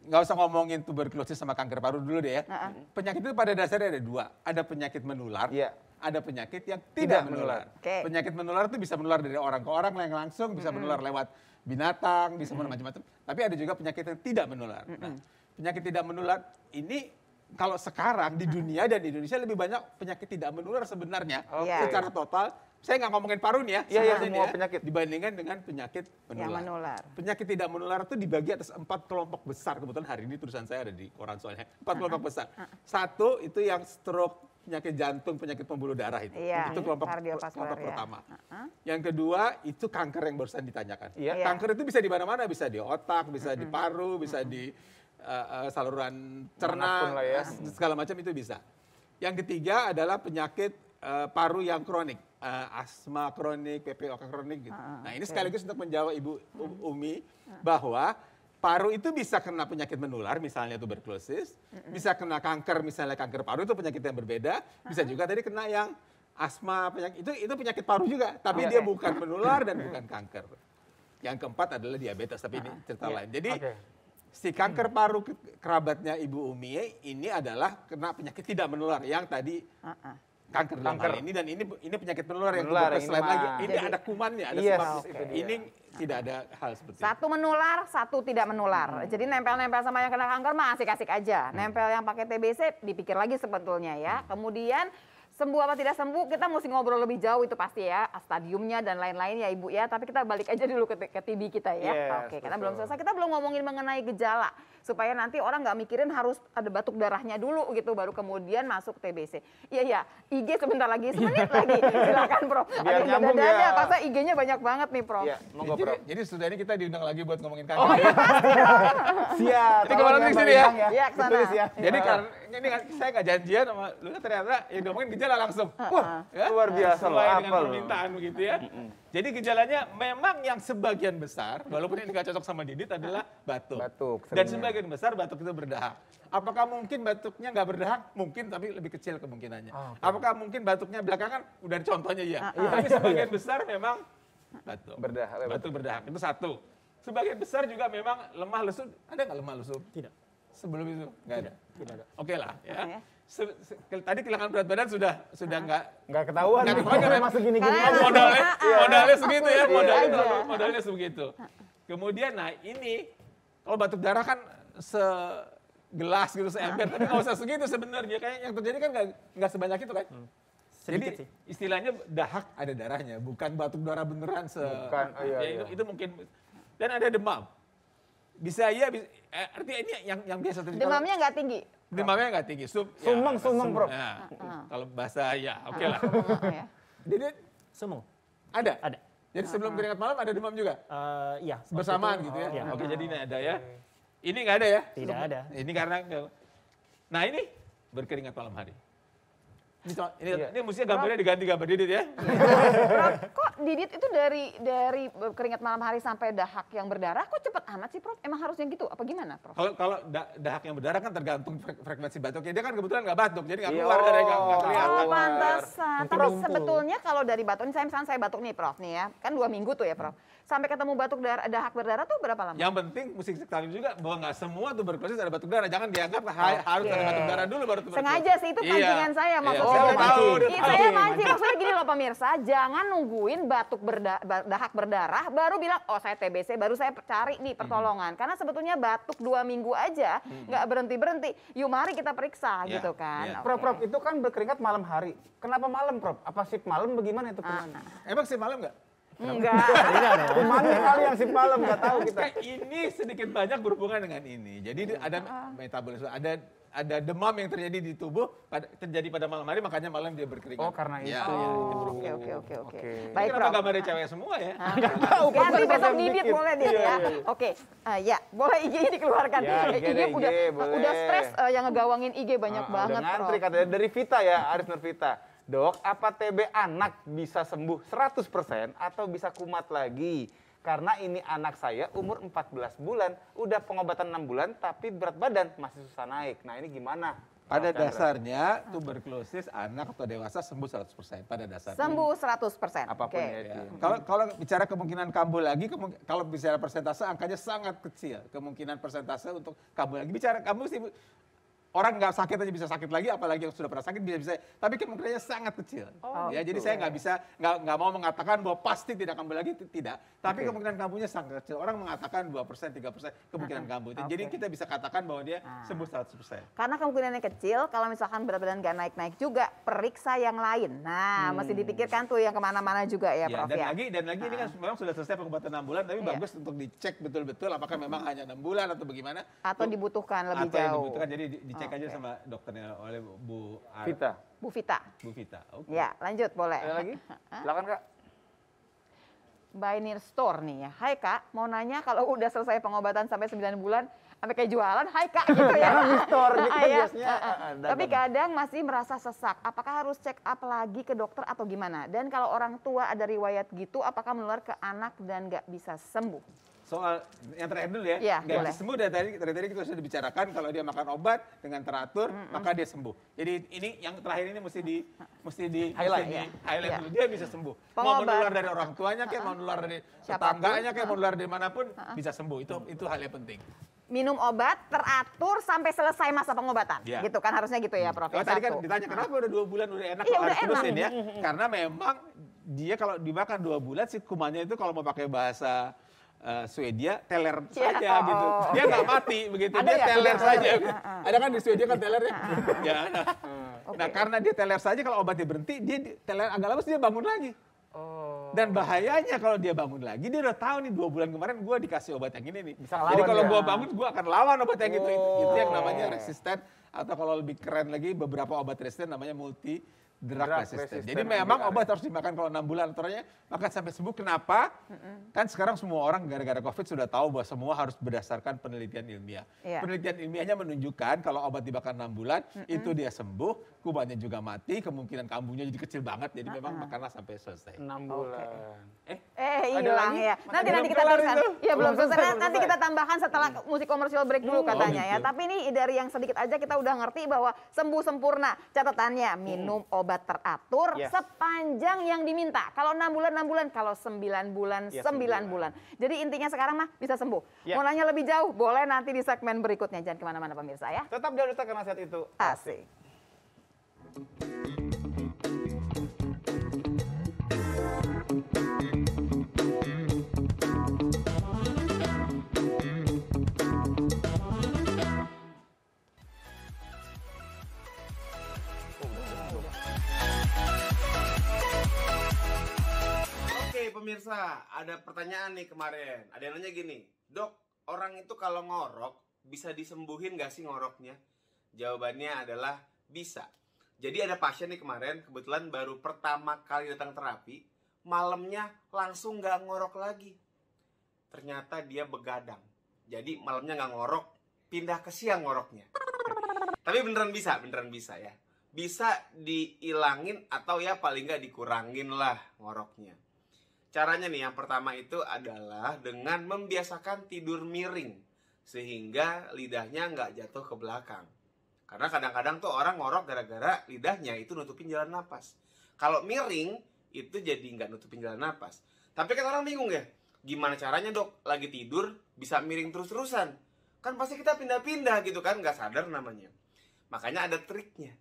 nggak usah ngomongin tuberkulosis sama kanker paru dulu deh ya. Penyakit itu pada dasarnya ada dua. Ada penyakit menular, Iya. ada penyakit yang tidak menular. Oke. Penyakit menular itu bisa menular dari orang ke orang yang langsung, bisa menular lewat binatang, bisa menular macam-macam. Tapi ada juga penyakit yang tidak menular. Nah, penyakit tidak menular ini kalau sekarang di dunia dan di Indonesia lebih banyak penyakit tidak menular sebenarnya. Oke. Secara total, saya nggak ngomongin paru nih ya, Iya, iya, semuanya semua nih ya, penyakit. dibandingkan dengan penyakit Yang menular. Penyakit tidak menular itu dibagi atas 4 kelompok besar. Kebetulan hari ini tulisan saya ada di koran soalnya. 4 kelompok besar. Satu itu yang stroke, penyakit jantung, penyakit pembuluh darah itu. Iya, Itu kelompok kardiovaskular ya. pertama. Yang kedua itu kanker yang barusan ditanyakan. Iya. Kanker itu bisa di mana-mana, bisa di otak, bisa di paru, bisa di saluran cerna, Manapun lah ya. segala macam itu bisa. Yang ketiga adalah penyakit paru yang kronik, asma kronik, PPOK kronik gitu. Nah ini sekaligus untuk menjawab Ibu Umi bahwa paru itu bisa kena penyakit menular, misalnya tuberkulosis, bisa kena kanker, misalnya kanker paru itu penyakit yang berbeda, bisa juga tadi kena yang asma, penyakit itu penyakit paru juga, tapi dia bukan menular dan bukan kanker. Yang keempat adalah diabetes, tapi ini cerita lain. Jadi Oke. si kanker paru kerabatnya Ibu Umi ini adalah kena penyakit tidak menular yang tadi kanker dalam hal ini, dan ini penyakit menular yang Menular, tuberkulosis ini lain lagi. mah. Ini ada kumannya, ada Yes, sebabnya. itu dia. Ini tidak ada hal seperti itu. Satu menular, satu tidak menular. Jadi nempel-nempel sama yang kena kanker mah asik-asik aja. Nempel yang pakai TBC dipikir lagi sebetulnya ya. Kemudian sembuh apa tidak sembuh kita mesti ngobrol lebih jauh itu pasti ya, stadiumnya dan lain-lain ya Ibu ya. Tapi kita balik aja dulu ke TB kita ya. Yes, Oke, karena betul. belum selesai. Kita belum ngomongin mengenai gejala supaya nanti orang nggak mikirin harus ada batuk darahnya dulu gitu baru kemudian masuk TBC. Iya ya, IG sebentar lagi, semenit lagi. Silakan Prof. Biar Ada nyambung dada-dada, ya. masa IG-nya banyak banget nih Prof. Iya, monggo Bro. Jadi sudah ini kita diundang lagi buat ngomongin kanker. Oh iya. Siap. Jadi kemarin di sini ya. Iya, ke sana. Ditulis ya. Jadi karena ini kan saya nggak janjian sama lu, ternyata yang ngomongin gejala langsung. Wah, ya, Luar biasa loh, sesuai apa dengan loh. permintaan begitu ya. Jadi gejalanya memang yang sebagian besar, walaupun ini nggak cocok sama Didit adalah batuk. Batuk, Dan seringnya. sebagian besar batuk itu berdahak. Apakah mungkin batuknya nggak berdahak? Mungkin, tapi lebih kecil kemungkinannya. Apakah mungkin batuknya belakangan? Udah contohnya ya. Tapi sebagian besar memang batuk. Berdahak, Batuk berdahak itu satu. sebagian besar juga memang lemah lesu. Ada nggak lemah lesu? Tidak. Sebelum itu nggak ada. Tidak ada. Oke lah ya. Oke. Tadi kehilangan berat badan sudah Nggak ketahuan. Nggak ketahuan, Memang segini-gini Karena- aja. modalnya segitu ya, Aku ikut aja. modalnya sebegitu. Kemudian nah ini kalau batuk darah kan segelas gitu, seember, tapi nggak usah segitu sebenarnya. Kayak yang terjadi kan nggak sebanyak itu kan. Sedikit Jadi sih. istilahnya dahak ada darahnya, bukan batuk darah beneran. Bukan, oh iya, Ya, iya. Itu mungkin. Dan ada demam. Bisa iya, artinya ini yang biasa terjadi. Demamnya nggak tinggi. Demamnya nggak tinggi. Sumeng, Prof. Ya, kalau bahasa ya, oke lah. Ya. Jadi Sumeng. ada? Ada. Jadi sebelum keringat malam ada demam juga? Iya. waktu Bersamaan itu, gitu ya? iya. Oke, jadi ini ada ya. Ini nggak ada ya? Tidak ada. Ini karena, nah ini berkeringat malam hari. Ini mestinya gambarnya diganti gambar Didit ya. Prof, kok Didit itu dari keringat malam hari sampai dahak yang berdarah kok cepet amat sih Prof? Emang harusnya gitu? Apa gimana Prof? Kalau dahak yang berdarah kan tergantung frekuensi batuknya. Dia kan kebetulan nggak batuk, jadi nggak keluar dari nggak kelihatan. Oh pantesan. Mungkin Tapi numpul. sebetulnya kalau dari batuk, misalnya saya batuk nih Prof nih ya, kan 2 minggu tuh ya Prof. Sampai ketemu batuk dahak berdarah tuh berapa lama? Yang penting mesti sekali juga bahwa nggak semua tuberkulosis ada batuk darah. Jangan dianggap harus ada batuk darah dulu baru tuberkulosis. Sengaja sih itu pancingan saya maksudnya. Saya Jadi, tahu, udah saya tahu. mancing maksudnya gini loh pemirsa, jangan nungguin batuk dahak berdarah baru bilang oh saya TBC baru saya cari nih pertolongan. Karena sebetulnya batuk 2 minggu aja nggak berhenti. Yuk mari kita periksa Ya, gitu kan. ya. Oke. Prof, itu kan berkeringat malam hari. Kenapa malam, Prof? Apa shift malam bagaimana itu? Emang sih malam nggak? Enggak. Tidak dong. Cuman kali yang shift malam, nggak tahu kita. Kayak ini sedikit banyak berhubungan dengan ini. Jadi ada metabolisme, ada demam yang terjadi di tubuh, terjadi pada malam hari, makanya malam dia berkeringat. Oh, karena Ya, itu. ya, itu Oke berhubungan. oke. Oke. Ini Baik kenapa Prof. gambarnya cewek semua ya? Ganti besok Didit dikit. boleh Didit ya. Oke, ya boleh IG-nya dikeluarkan. Ya, IG deh, IG, boleh. udah stres yang ngegawangin IG banyak banget Udah ngantri Prof. katanya dari Vita ya, Aris Nurvita. Dok, apa TB anak bisa sembuh 100% atau bisa kumat lagi? Karena ini anak saya umur 14 bulan, udah pengobatan 6 bulan tapi berat badan masih susah naik. Nah ini gimana? Pada Prof Chandra? dasarnya tuberkulosis anak atau dewasa sembuh 100% pada dasarnya. Sembuh 100%. Apapun Oke. ya itu. Ya. Kalau bicara kemungkinan kambuh lagi, kalau bicara persentase angkanya sangat kecil. Kemungkinan persentase untuk kambuh lagi. Bicara kambuh sih, orang nggak sakit aja bisa sakit lagi, apalagi yang sudah pernah sakit bisa. Tapi kemungkinannya sangat kecil. Ya, jadi saya nggak mau mengatakan bahwa pasti tidak kambuh lagi, tidak. Tapi kemungkinan kambuhnya sangat kecil. Orang mengatakan 2%, 3% kemungkinan kambuh. Jadi kita bisa katakan bahwa dia sembuh 100%. Karena kemungkinannya kecil, kalau misalkan berat badan nggak naik-naik juga, periksa yang lain. Nah, mesti dipikirkan tuh yang kemana-mana juga ya, Prof ya. Dan lagi ini kan memang sudah selesai pengobatan 6 bulan, tapi bagus untuk dicek betul-betul apakah memang hanya 6 bulan atau bagaimana. Atau dibutuhkan lebih Atau yang jauh. dibutuhkan, jadi dicek aja Oke. sama dokternya oleh Bu Vita, Bu Vita. Bu Vita. Oke. Ya, lanjut boleh. ada lagi? Silakan Kak. Binary Store nih ya. Hai Kak, mau nanya kalau udah selesai pengobatan sampai 9 bulan, sampai kayak jualan, hai Kak gitu ya. Store ini kan Ya. biasanya Tapi dagang. kadang masih merasa sesak. Apakah harus check up lagi ke dokter atau gimana? Dan kalau orang tua ada riwayat gitu, apakah menular ke anak dan nggak bisa sembuh? Soal yang terakhir dulu ya, Iya, nggak boleh. bisa sembuh dari tadi kita sudah dibicarakan kalau dia makan obat dengan teratur maka dia sembuh. Jadi ini yang terakhir ini mesti di Highlight, ya. highlight Iya. dulu, dia bisa sembuh. Mau Pengobat. menular dari orang tuanya kayak mau menular dari Siapapun. tetangganya kayak mau menular dari manapun bisa sembuh. Itu hal yang penting. Minum obat teratur sampai selesai masa pengobatan. Iya. Gitu kan harusnya gitu ya, Prof. Kalau Yang tadi kan satu. ditanya kenapa udah 2 bulan udah enak Iya, kalau udah harus terusin enak. ya. Karena memang dia kalau dimakan 2 bulan sih kumannya itu kalau mau pakai bahasa Swedia teler Ya, saja gitu. Dia nggak mati begitu, Ada dia ya? teler Ada. saja. Ada kan di Swedia kan telernya? Ya ada. Nah karena dia teler saja kalau obatnya berhenti, dia teler agak lama dia bangun lagi. Dan bahayanya kalau dia bangun lagi, dia udah tahu nih 2 bulan kemarin gue dikasih obat yang ini nih. Bisa ngelawan Jadi kalau dia. gue bangun, gue akan lawan obat yang itu yang namanya resisten. Atau kalau lebih keren lagi, beberapa obat resisten namanya multi drug resistant. Jadi memang obat harus dimakan kalau 6 bulan antaranya makan sampai sembuh. Kenapa? Kan sekarang semua orang gara-gara COVID sudah tahu bahwa semua harus berdasarkan penelitian ilmiah. Iya. Penelitian ilmiahnya menunjukkan kalau obat dimakan 6 bulan itu dia sembuh, kumannya juga mati, kemungkinan kambuhnya jadi kecil banget. Jadi memang makanlah sampai selesai. 6 bulan. Hilang lagi? ya. Nanti Belum kita kelar teruskan. itu. Iya belum selesai. belum Nanti selesai. kita tambahkan setelah musik komersial break dulu katanya ya. gitu. Tapi ini dari yang sedikit aja kita udah ngerti bahwa sembuh sempurna. Catatannya minum obat obat teratur Yes. sepanjang yang diminta. Kalau 6 bulan 6 bulan, kalau 9 bulan Ya, 9 bulan. Jadi intinya sekarang mah bisa sembuh. Ya. Mau nanya lebih jauh, boleh nanti di segmen berikutnya. Jangan kemana-mana pemirsa ya. Tetap di Dokter karena sehat itu Asik. Oke pemirsa, ada pertanyaan nih kemarin. Ada yang nanya gini, Dok, orang itu kalau ngorok bisa disembuhin gak sih ngoroknya? Jawabannya adalah bisa. Jadi ada pasien nih kemarin, kebetulan baru pertama kali datang terapi, malamnya langsung gak ngorok lagi. Ternyata dia begadang. Jadi malamnya gak ngorok, pindah ke siang ngoroknya. Tapi beneran bisa ya. Bisa diilangin atau ya paling gak dikurangin lah ngoroknya. Caranya nih yang pertama itu adalah dengan membiasakan tidur miring. Sehingga lidahnya nggak jatuh ke belakang. Karena kadang-kadang tuh orang ngorok gara-gara lidahnya itu nutupin jalan napas. Kalau miring itu jadi nggak nutupin jalan napas. Tapi kan orang bingung ya. Gimana caranya dok? Lagi tidur bisa miring terus-terusan. Kan pasti kita pindah-pindah gitu kan. Nggak sadar namanya. Makanya ada triknya.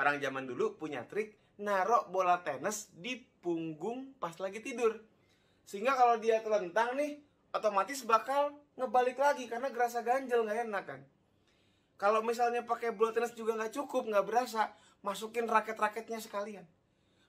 Orang zaman dulu punya trik narok bola tenis di punggung pas lagi tidur. Sehingga kalau dia telentang nih, otomatis bakal ngebalik lagi karena gerasa ganjel, nggak enak kan. Kalau misalnya pakai bola tenis juga nggak cukup, nggak berasa, masukin raket-raketnya sekalian.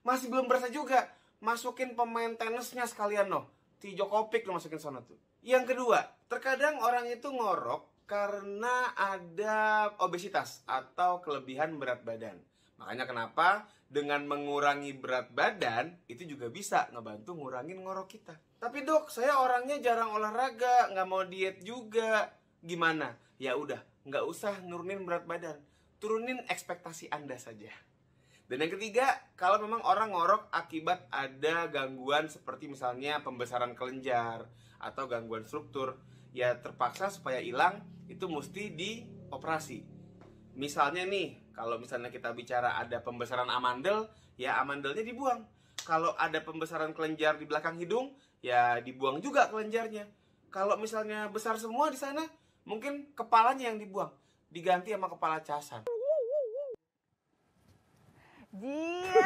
Masih belum berasa juga, masukin pemain tenisnya sekalian noh. Ti Djokovic lo masukin sana tuh. Yang kedua, terkadang orang itu ngorok karena ada obesitas atau kelebihan berat badan. Makanya kenapa dengan mengurangi berat badan itu juga bisa ngebantu ngurangin ngorok kita. Tapi dok, saya orangnya jarang olahraga, nggak mau diet juga. Gimana? Ya udah, nggak usah nurunin berat badan. Turunin ekspektasi Anda saja. Dan yang ketiga, kalau memang orang ngorok akibat ada gangguan seperti misalnya pembesaran kelenjar atau gangguan struktur, ya terpaksa supaya hilang itu mesti dioperasi. Misalnya nih, kalau misalnya kita bicara ada pembesaran amandel, ya amandelnya dibuang. Kalau ada pembesaran kelenjar di belakang hidung, ya dibuang juga kelenjarnya. Kalau misalnya besar semua di sana, mungkin kepalanya yang dibuang, diganti sama kepala casan. Iya.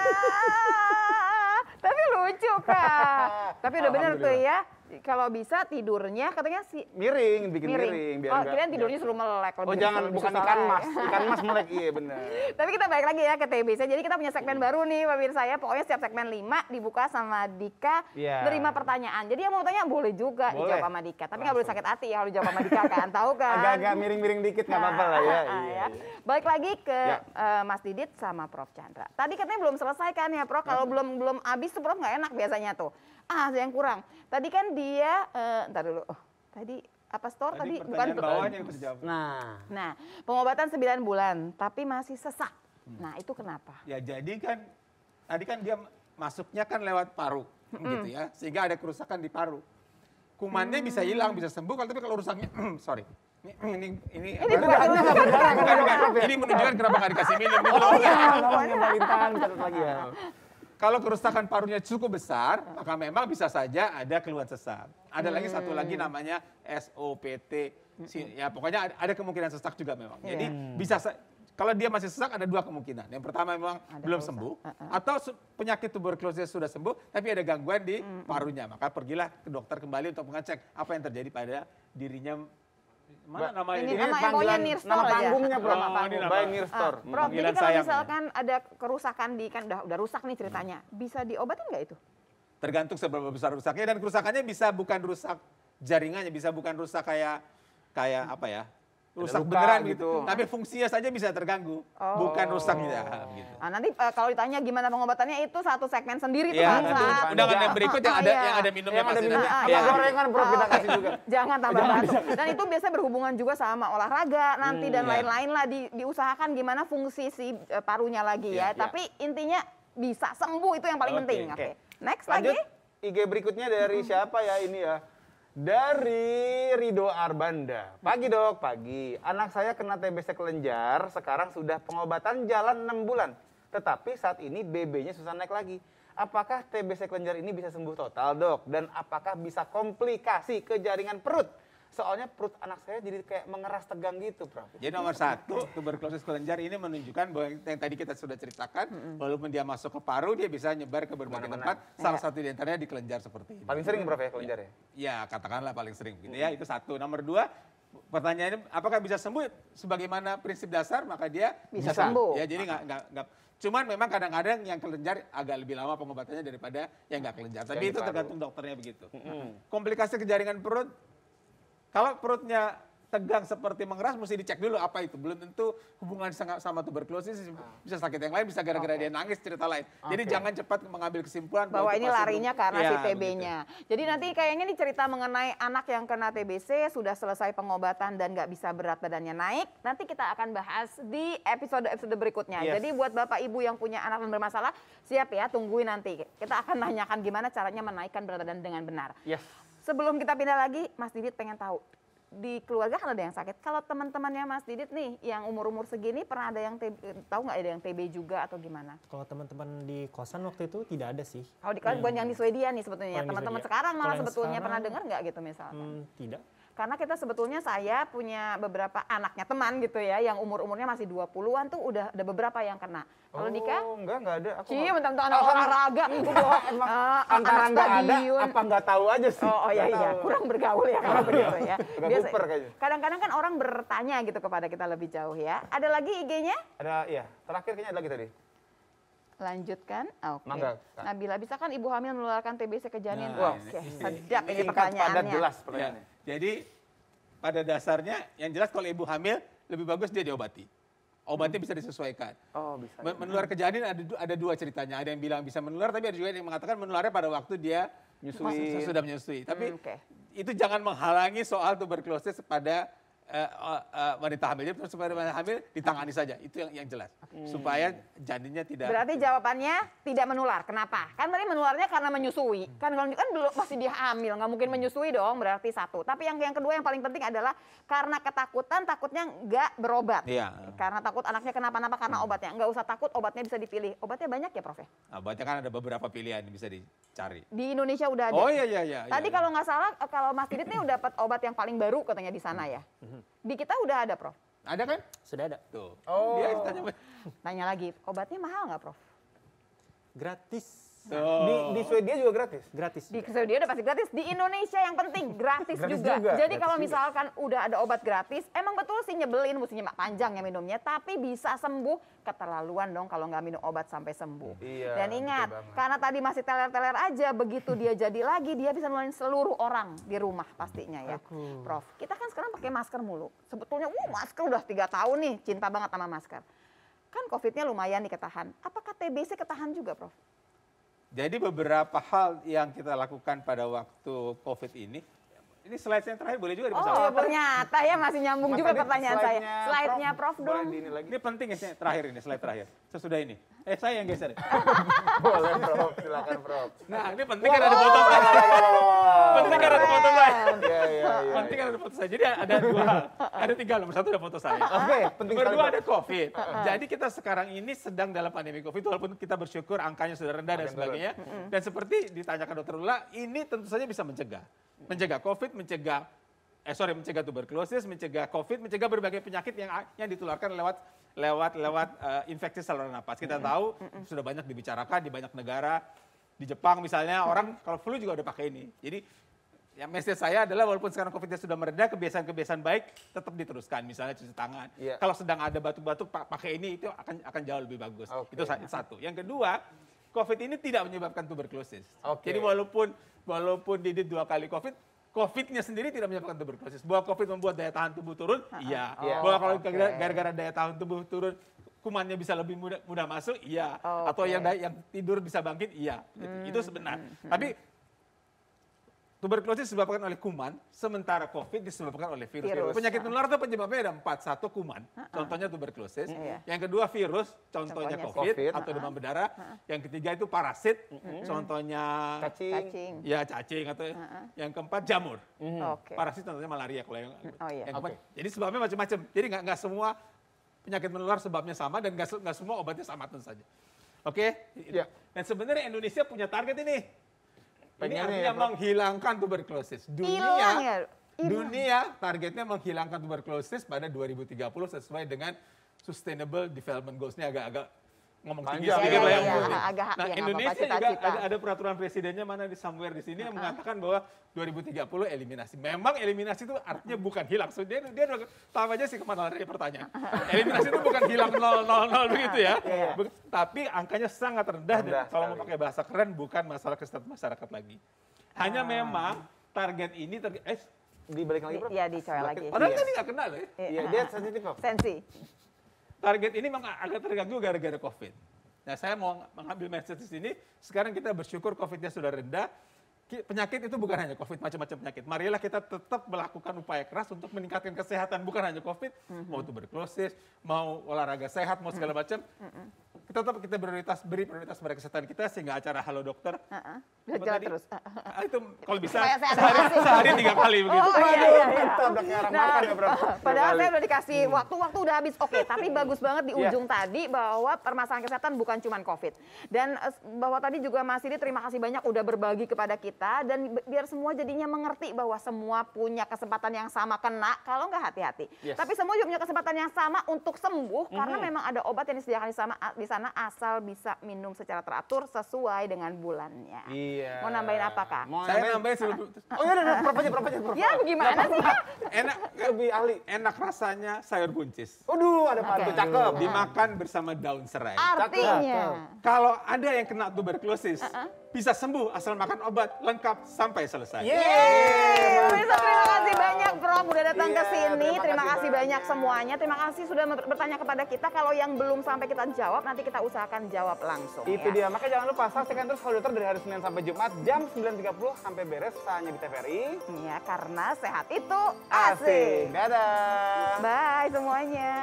Tapi lucu Kak. Tapi udah bener tuh ya. Kalau bisa tidurnya katanya sih miring, bikin miring biar oh, enggak. kirain tidurnya suruh melek. Oh jangan, bukan ikan mas. Ikan mas melek, iya benar. Tapi kita balik lagi ya ke TBC. Jadi kita punya segmen baru nih pemirsa ya. Pokoknya setiap segmen 5 dibuka sama Dika. Iya. 5 pertanyaan. Jadi yang mau tanya boleh juga Boleh. dijawab sama Dika. Tapi nggak boleh sakit hati ya kalau dijawab sama Dika kan. Tahu kan? Agak-agak miring-miring dikit nggak apa-apa lah ya. Nah, Iya, ya. iya. Balik lagi ke Ya. Mas Didit sama Prof Chandra. Tadi katanya belum selesai kan ya Prof. Kalau belum habis tuh Prof nggak enak biasanya tuh. Ada yang kurang. Tadi kan dia, ntar dulu. Oh, tadi apa store tadi? Bukan pertanyaan bawahnya yang terjawab. Nah, pengobatan 9 bulan tapi masih sesak. Nah, itu kenapa? Ya jadi kan, tadi kan dia masuknya kan lewat paru, gitu ya. Sehingga ada kerusakan di paru. Kumannya bisa hilang, bisa sembuh, tapi kalau rusaknya, sorry. Ini menunjukkan kenapa nggak dikasih minum. Tolong yang Bintang catat lagi ya. Kalau kerusakan parunya cukup besar, maka memang bisa saja ada keluhan sesak. Ada lagi satu lagi namanya SOPT. Ya pokoknya ada kemungkinan sesak juga memang. Jadi bisa kalau dia masih sesak ada dua kemungkinan. Yang pertama memang belum sembuh atau penyakit tuberkulosis sudah sembuh tapi ada gangguan di parunya. Maka pergilah ke dokter kembali untuk mengecek apa yang terjadi pada dirinya. Mana namanya? Ini Ini nama panggilan, Nearstore nama aja. panggungnya Bro. Nama panggung. By Nearstore. Prof, jadi Panggilan kalau sayangnya. misalkan ada kerusakan di kan udah rusak nih ceritanya, bisa diobatin nggak itu? Tergantung seberapa besar rusaknya dan kerusakannya bisa bukan rusak jaringannya, bisa bukan rusak kayak apa ya? Rusak luka beneran gitu. gitu. Tapi fungsinya saja bisa terganggu, bukan rusak gitu. Nah, nanti kalau ditanya gimana pengobatannya itu satu segmen sendiri tuh Ya, Bang nanti Sat. undangan yang berikut yang ada Iya. yang ada minumnya Yang ada pasti. minumnya. Ah, Apa iya. gorengan Bro kita kasih juga. Jangan tambah batuk. Dan itu biasanya berhubungan juga sama olahraga nanti dan iya. lain-lain lah diusahakan gimana fungsi si parunya lagi ya. Iya, Tapi intinya bisa sembuh itu yang paling penting. Oke. Next Lanjut, lagi. IG berikutnya dari siapa ya ini ya? Dari Rido Arbanda. Pagi dok, pagi. Anak saya kena TBC kelenjar, sekarang sudah pengobatan jalan 6 bulan. Tetapi saat ini BB-nya susah naik lagi. Apakah TBC kelenjar ini bisa sembuh total, Dok? Dan apakah bisa komplikasi ke jaringan perut? Soalnya perut anak saya jadi kayak mengeras tegang gitu, Prof. Jadi nomor satu, tuberkulosis kelenjar ini menunjukkan bahwa yang tadi kita sudah ceritakan, walaupun dia masuk ke paru, dia bisa nyebar ke berbagai tempat. Salah satu di antaranya di kelenjar seperti ini. Paling sering, Prof, ya kelenjar ya? Ya, katakanlah paling sering gitu ya. Itu satu. Nomor dua, pertanyaannya apakah bisa sembuh? Sebagaimana prinsip dasar, maka dia Bisa sembuh. Ya, jadi nggak. Cuman memang kadang-kadang yang kelenjar agak lebih lama pengobatannya daripada yang nggak kelenjar. Tapi itu tergantung dokternya begitu. Komplikasi ke jaringan perut, kalau perutnya tegang seperti mengeras, mesti dicek dulu apa itu. Belum tentu hubungan sama tuberkulosis, bisa sakit yang lain, bisa gara-gara dia nangis, cerita lain. Jadi jangan cepat mengambil kesimpulan bahwa itu ini pasti larinya belum- karena Ya, si TB-nya. Jadi nanti kayaknya nih cerita mengenai anak yang kena TBC sudah selesai pengobatan dan nggak bisa berat badannya naik. Nanti kita akan bahas di episode berikutnya. Yes. Jadi buat Bapak Ibu yang punya anak yang bermasalah, siap ya, tungguin nanti. Kita akan nanyakan gimana caranya menaikkan berat badan dengan benar. Yes. Sebelum kita pindah lagi, Mas Didit pengen tahu. Di keluarga kan ada yang sakit. Kalau teman-temannya Mas Didit nih, yang umur-umur segini pernah ada yang tahu nggak ada yang TB juga atau gimana? Kalau teman-teman di kosan waktu itu tidak ada sih. Kalau di bukan yang di Swedia nih sebetulnya. Oh, yang di Teman-teman Swedia. sekarang malah Kalau yang sebetulnya pernah sekarang, dengar nggak gitu misalkan? Tidak. Karena kita sebetulnya saya punya beberapa anaknya teman gitu ya, yang umur-umurnya masih 20-an tuh udah ada beberapa yang kena. Kalau Dika? Oh, enggak ada. Aku Cie, nggak- mentang-mentang anak olahraga. Emang antara nggak ada, apa nggak tahu aja sih. Oh iya, Nggak iya, tahu. kurang bergaul ya kalau begitu ya. Udah buper kayaknya. Kadang-kadang kan orang bertanya gitu kepada kita lebih jauh ya. Ada lagi IG-nya? Ada, iya. Terakhir kayaknya ada lagi tadi. Lanjutkan. Oke. Mangga, Kak. Nabila, bisa kan ibu hamil menularkan TBC ke janin? Nah, Oke, ini- sedap ini Singkat, padat, pertanyaannya. jelas Ya, pertanyaannya. jadi pada dasarnya yang jelas kalau ibu hamil lebih bagus dia diobati. Obatnya bisa disesuaikan. Oh, bisa. Menular ke janin ada dua ceritanya. Ada yang bilang bisa menular, tapi ada juga yang mengatakan menularnya pada waktu dia sudah menyusui. Tapi Oke. itu jangan menghalangi soal tuberkulosis pada wanita hamil. Jadi supaya wanita hamil ditangani saja. Itu yang jelas. Supaya janinnya tidak. Berarti jawabannya tidak menular. Kenapa? Kan tadi menularnya karena menyusui. Kan kalau kan belum masih dia hamil, nggak mungkin menyusui dong. Berarti satu. Tapi yang kedua yang paling penting adalah karena ketakutan, takutnya nggak berobat. Iya. Karena takut anaknya kenapa-napa karena obatnya. Nggak usah takut, obatnya bisa dipilih. Obatnya banyak ya, Prof? Ya? Nah, obatnya kan ada beberapa pilihan yang bisa dicari. Di Indonesia udah ada. Oh iya. Tadi kalau nggak salah, kalau Mas Didit nih udah dapat obat yang paling baru katanya di sana ya. Di kita udah ada, Prof. Ada kan? Sudah ada. Tuh. Oh. Dia tanya. Tanya lagi, obatnya mahal nggak, Prof? Gratis. Di Swedia juga gratis. Gratis. Di Swedia udah pasti gratis. Di Indonesia yang penting gratis, Gratis juga. juga. Jadi Gratis kalau juga. misalkan udah ada obat gratis, emang betul sih nyebelin, mesti nyemak panjang ya minumnya. Tapi bisa sembuh, keterlaluan dong kalau nggak minum obat sampai sembuh. Iya, Dan ingat, betul banget. karena tadi masih teler-teler aja, begitu dia jadi lagi, dia bisa nularin seluruh orang di rumah pastinya ya. Prof, kita kan sekarang pakai masker mulu. Sebetulnya, masker udah 3 tahun nih, cinta banget sama masker. Kan COVID-nya lumayan nih ketahan. Apakah TBC ketahan juga, Prof? Jadi beberapa hal yang kita lakukan pada waktu COVID ini slide yang terakhir boleh juga dipasang. Oh, ternyata ya masih nyambung Mas juga tadi pertanyaan saya. slide-nya Slide-nya Prof boleh dong. di ini lagi. Ini penting ya, terakhir ini, slide terakhir. Sesudah ini. Saya yang geser. Boleh, Prof. Silakan, Prof. Nah, ini penting kan ada foto saya. Penting kan ada foto saya. Iya. Penting kan ada foto saya. Jadi ada 2 hal. Ada 3 hal. Nomor 1 ada foto saya. Oke, penting Nomor sekali, 2 Prof. ada COVID. Jadi kita sekarang ini sedang dalam pandemi COVID, walaupun kita bersyukur angkanya sudah rendah dan Makin sebagainya. Dan seperti ditanyakan Dr. Lula, ini tentu saja bisa mencegah. Mencegah COVID, mencegah tuberkulosis, mencegah COVID, mencegah berbagai penyakit yang ditularkan lewat infeksi saluran napas. Kita tahu sudah banyak dibicarakan di banyak negara. Di Jepang misalnya orang kalau flu juga udah pakai ini. Jadi ya message saya adalah walaupun sekarang COVID-nya sudah mereda, kebiasaan-kebiasaan baik tetap diteruskan. Misalnya cuci tangan. Iya. Kalau sedang ada batuk-batuk pakai ini itu akan jauh lebih bagus. Oke. Itu satu. Yang kedua, COVID ini tidak menyebabkan tuberkulosis. Oke. Jadi walaupun Didit 2 kali COVID-nya sendiri tidak menyebabkan tuberkulosis. Bahwa COVID membuat daya tahan tubuh turun, iya. Iya. Bahwa kalau Oke. gara-gara daya tahan tubuh turun, kumannya bisa lebih mudah masuk, iya. Atau Oke. yang tidur bisa bangkit, iya. Gitu. Itu sebenar. Tapi tuberkulosis disebabkan oleh kuman, sementara COVID disebabkan oleh virus. Virus. Penyakit menular itu penyebabnya ada 4. 1 kuman, contohnya tuberkulosis. Iya. Yang kedua virus, contohnya Contohnya COVID, COVID. atau demam berdarah. Yang ketiga itu parasit, contohnya Cacing. ya cacing atau yang keempat jamur. Oke. Parasit contohnya malaria kalau yang Oh, iya. keempat. Jadi sebabnya macam-macam. Jadi nggak semua penyakit menular sebabnya sama dan nggak semua obatnya sama tentu saja. Oke? Ya. Dan sebenarnya Indonesia punya target ini. Ini Pengennya artinya ya, Prof. menghilangkan tuberkulosis. Hilang ya? Dunia targetnya menghilangkan tuberkulosis pada 2030 sesuai dengan Sustainable Development Goals-nya agak-agak ngomong tinggi Panjang. sedikit lah Iya, ya. iya, Bro. iya. Agak- Nah, ya, nggak Indonesia apa-apa, juga cita-cita. ada peraturan presidennya mana di somewhere di sini yang mengatakan bahwa 2030 eliminasi. Memang eliminasi itu artinya bukan hilang. So, dia udah tahu aja sih kemana lari pertanyaan. Eliminasi itu bukan hilang 000 begitu ya. Tapi angkanya sangat rendah dan Rendah kalau mau sekali. pakai bahasa keren bukan masalah kesehatan masyarakat lagi. Hanya memang target ini Dibalik lagi, Prof. Iya, dicoel lagi. padahal tadi nggak kenal ya. Iya, dia sensitif, Prof. Sensi. Target ini memang agak terganggu gara-gara COVID. Nah, saya mau mengambil message di sini. Sekarang kita bersyukur COVID-nya sudah rendah. Penyakit itu bukan hanya COVID, macam-macam penyakit. Marilah kita tetap melakukan upaya keras untuk meningkatkan kesehatan. Bukan hanya COVID, mau tuberkulosis, mau olahraga sehat, mau segala macam. Tetap kita beri prioritas pada kesehatan kita sehingga acara Halo Dokter. Jalan tadi? terus. Itu kalau bisa Supaya sehat. sehari 3 kali begitu. Oh iya, iya, iya. Mantap, udah kayak orang makan ya, Prof. Padahal Dua saya kali. udah dikasih waktu udah habis. Oke, tapi bagus banget di Iya. ujung tadi bahwa permasalahan kesehatan bukan cuma COVID. Dan bahwa tadi juga Mas Sidi terima kasih banyak udah berbagi kepada kita dan biar semua jadinya mengerti bahwa semua punya kesempatan yang sama kena kalau nggak hati-hati. Yes. Tapi semua juga punya kesempatan yang sama untuk sembuh karena memang ada obat yang disediakan di sana asal bisa minum secara teratur sesuai dengan bulannya. Iya. Mau nambahin apa, Kak? Mau Saya nambahin sebelum Oh iya, udah, Prof aja, Prof. Ya gimana sih, Kak? enak Lebih ahli. enak rasanya sayur buncis. Waduh, ada pantu Oke. cakep. Dimakan bersama daun serai. Artinya. Kalau ada yang kena tuberkulosis, bisa sembuh asal makan obat lengkap sampai selesai. Pemirsa, terima kasih banyak Prof udah datang Iya, ke sini. terima Terima kasih kasih banyak semuanya. Terima kasih sudah bertanya kepada kita. Kalau yang belum sampai kita jawab, nanti kita usahakan jawab langsung. Itu ya. dia, makanya jangan lupa saksikan terus Halo Dokter dari hari Senin sampai Jumat jam 9.30 sampai beres hanya di TVRI. Iya, karena sehat itu Asik. asik. Dadah. Bye semuanya.